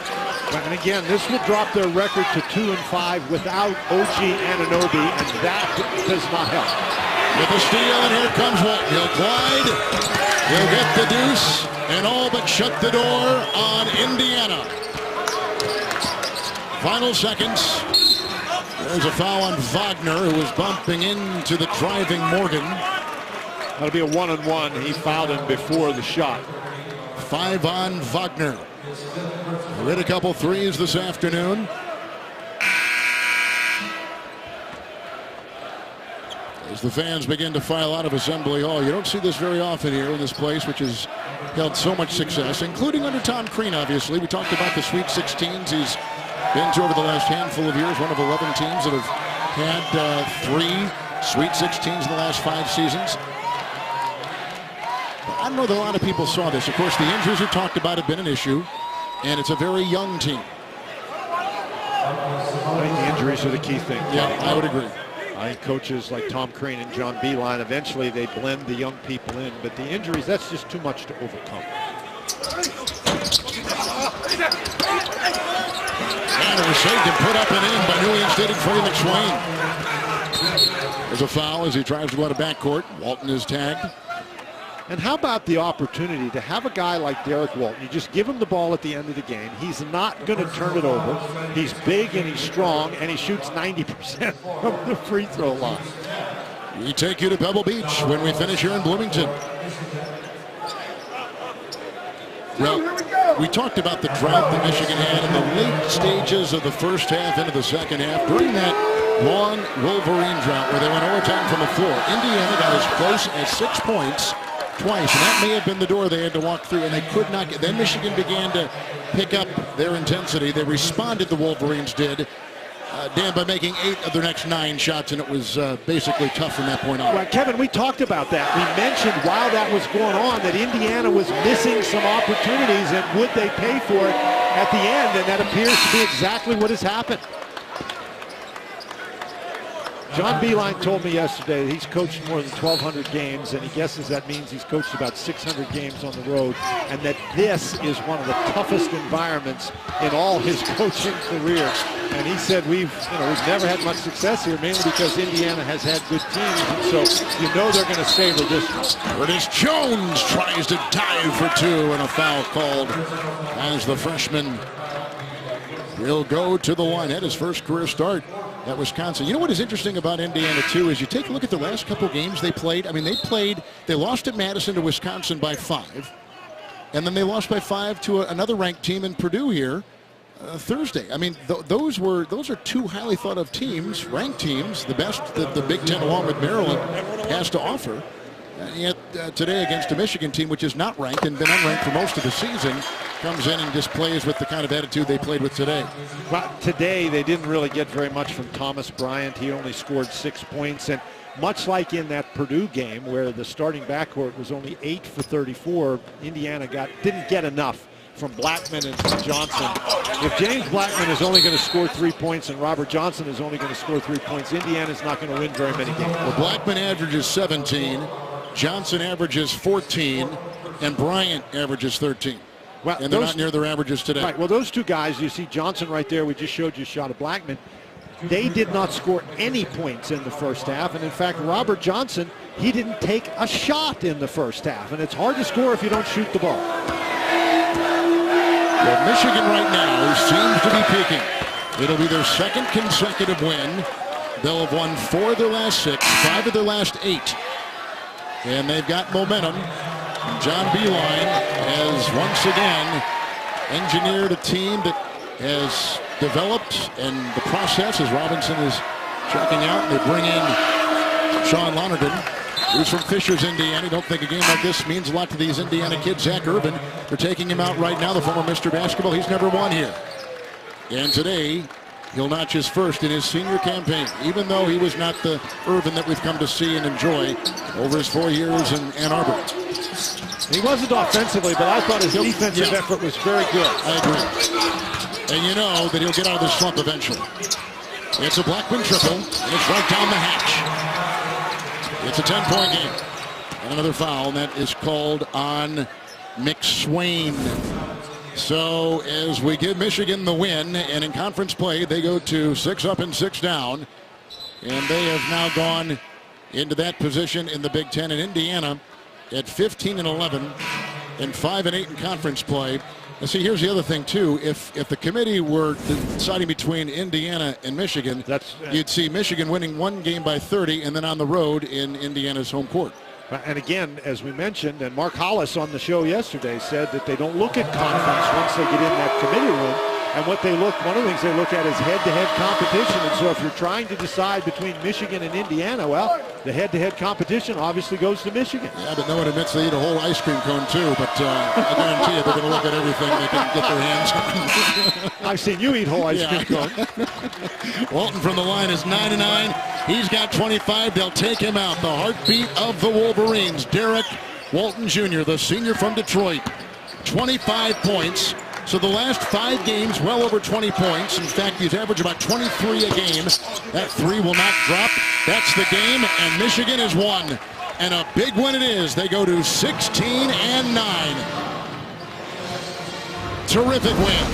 And again, this will drop their record to 2-5 without OG Anunoby, and that does not help. With a steal, and here comes Walton. He'll glide, he'll get the deuce, and all but shut the door on Indiana. Final seconds. There's a foul on Wagner, who was bumping into the driving Morgan. That'll be a 1-on-1. He fouled him before the shot. 5 on Wagner. He hit a couple threes this afternoon. As the fans begin to file out of Assembly Hall. You don't see this very often here in this place, which has held so much success, including under Tom Crean, obviously. We talked about the Sweet 16s. He's been to over the last handful of years, one of 11 teams that have had 3 Sweet 16s in the last 5 seasons. But I don't know that a lot of people saw this. Of course, the injuries we talked about have been an issue, and it's a very young team. I think the injuries are the key thing. Yeah, I would agree. I think coaches like Tom Crean and John Beilein, eventually they blend the young people in, but the injuries, that's just too much to overcome. And it was saved and put up and in by New England State and Freddie McSwain. There's a foul as he tries to go out of backcourt. Walton is tagged. And how about the opportunity to have a guy like Derek Walton? You just give him the ball at the end of the game. He's not going to turn it over. He's big and he's strong, and he shoots 90% from the free throw line. We take you to Pebble Beach when we finish here in Bloomington. Well, we talked about the drought that Michigan had in the late stages of the first half into the second half. During that long Wolverine drought where they went overtime from the floor, Indiana got as close as 6 points twice, and that may have been the door they had to walk through, and they could not get. Then Michigan began to pick up their intensity. They responded, the Wolverines did, Dan, by making 8 of their next 9 shots, and it was basically tough from that point on. Well, Kevin, we talked about that. We mentioned while that was going on that Indiana was missing some opportunities, and would they pay for it at the end, and that appears to be exactly what has happened. John Beilein told me yesterday that he's coached more than 1,200 games, and he guesses that means he's coached about 600 games on the road, and that this is one of the toughest environments in all his coaching career. And he said we've never had much success here, mainly because Indiana has had good teams, and so they're going to savor this one. Curtis Jones tries to dive for 2, and a foul called as the freshman will go to the line at his first career start at Wisconsin. You know what is interesting about Indiana, too, is you take a look at the last couple games they played. I mean, they lost at Madison to Wisconsin by 5. And then they lost by 5 to another ranked team in Purdue here Thursday. I mean, those are 2 highly thought of teams, ranked teams, the best that the Big Ten, along with Maryland, has to offer. And yet today against a Michigan team, which is not ranked and been unranked for most of the season, comes in and just plays with the kind of attitude they played with today. But today they didn't really get very much from Thomas Bryant. He only scored 6 points, and much like in that Purdue game where the starting backcourt was only 8 for 34, Indiana didn't get enough from Blackman and from Johnson. If James Blackman is only going to score 3 points and Robert Johnson is only going to score 3 points, Indiana's not going to win very many games. Well, Blackman averages 17, Johnson averages 14, and Bryant averages 13. Well, and they're not near their averages today. Right. Well, those two guys, you see Johnson right there. We just showed you a shot of Blackman. They did not score any points in the first half. And in fact, Robert Johnson, he didn't take a shot in the first half. And it's hard to score if you don't shoot the ball. Well, Michigan right now seems to be peaking. It'll be their second consecutive win. They'll have won 4 of their last 6, 5 of their last 8. And they've got momentum. John Beilein has once again engineered a team that has developed, and the process as Robinson is checking out. They bring in Sean Lonergan, who's from Fishers, Indiana. Don't think a game like this means a lot to these Indiana kids. Zach Irvin, they're taking him out right now, the former Mr. Basketball. He's never won here. And today, he'll notch his first in his senior campaign, even though he was not the Irvin that we've come to see and enjoy over his 4 years in Ann Arbor. He wasn't offensively, but I thought his defensive effort was very good. I agree. And you know that he'll get out of the slump eventually. It's a Blackman triple, and it's right down the hatch. It's a 10-point game. And another foul, and that is called on McSwain. So as we give Michigan the win, and in conference play, they go to 6 up and 6 down. And they have now gone into that position in the Big Ten. In Indiana at 15-11 and 5-8 in conference play. And see, here's the other thing, too. If the committee were deciding between Indiana and Michigan, you'd see Michigan winning 1 game by 30 and then on the road in Indiana's home court. And again, as we mentioned, and Mark Hollis on the show yesterday said that they don't look at conference once they get in that committee room. And what they look, one of the things they look at is head-to-head competition. And so if you're trying to decide between Michigan and Indiana, well, the head-to-head competition obviously goes to Michigan. Yeah, but no one admits they eat a whole ice cream cone too. But I guarantee you they're going to look at everything they can get their hands on. I've seen you eat whole ice cream cone. Walton from the line is 9-9. He's got 25. They'll take him out. The heartbeat of the Wolverines, Derek Walton Jr., the senior from Detroit. 25 points. So the last 5 games, well over 20 points. In fact, he's averaged about 23 a game. That 3 will not drop. That's the game, and Michigan has won. And a big win it is. They go to 16-9. Terrific win.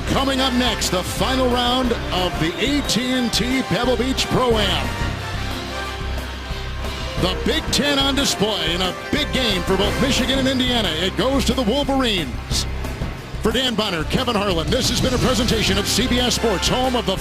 Coming up next, the final round of the AT&T Pebble Beach Pro-Am. The Big Ten on display in a big game for both Michigan and Indiana. It goes to the Wolverines. For Dan Bonner, Kevin Harlan, this has been a presentation of CBS Sports, home of the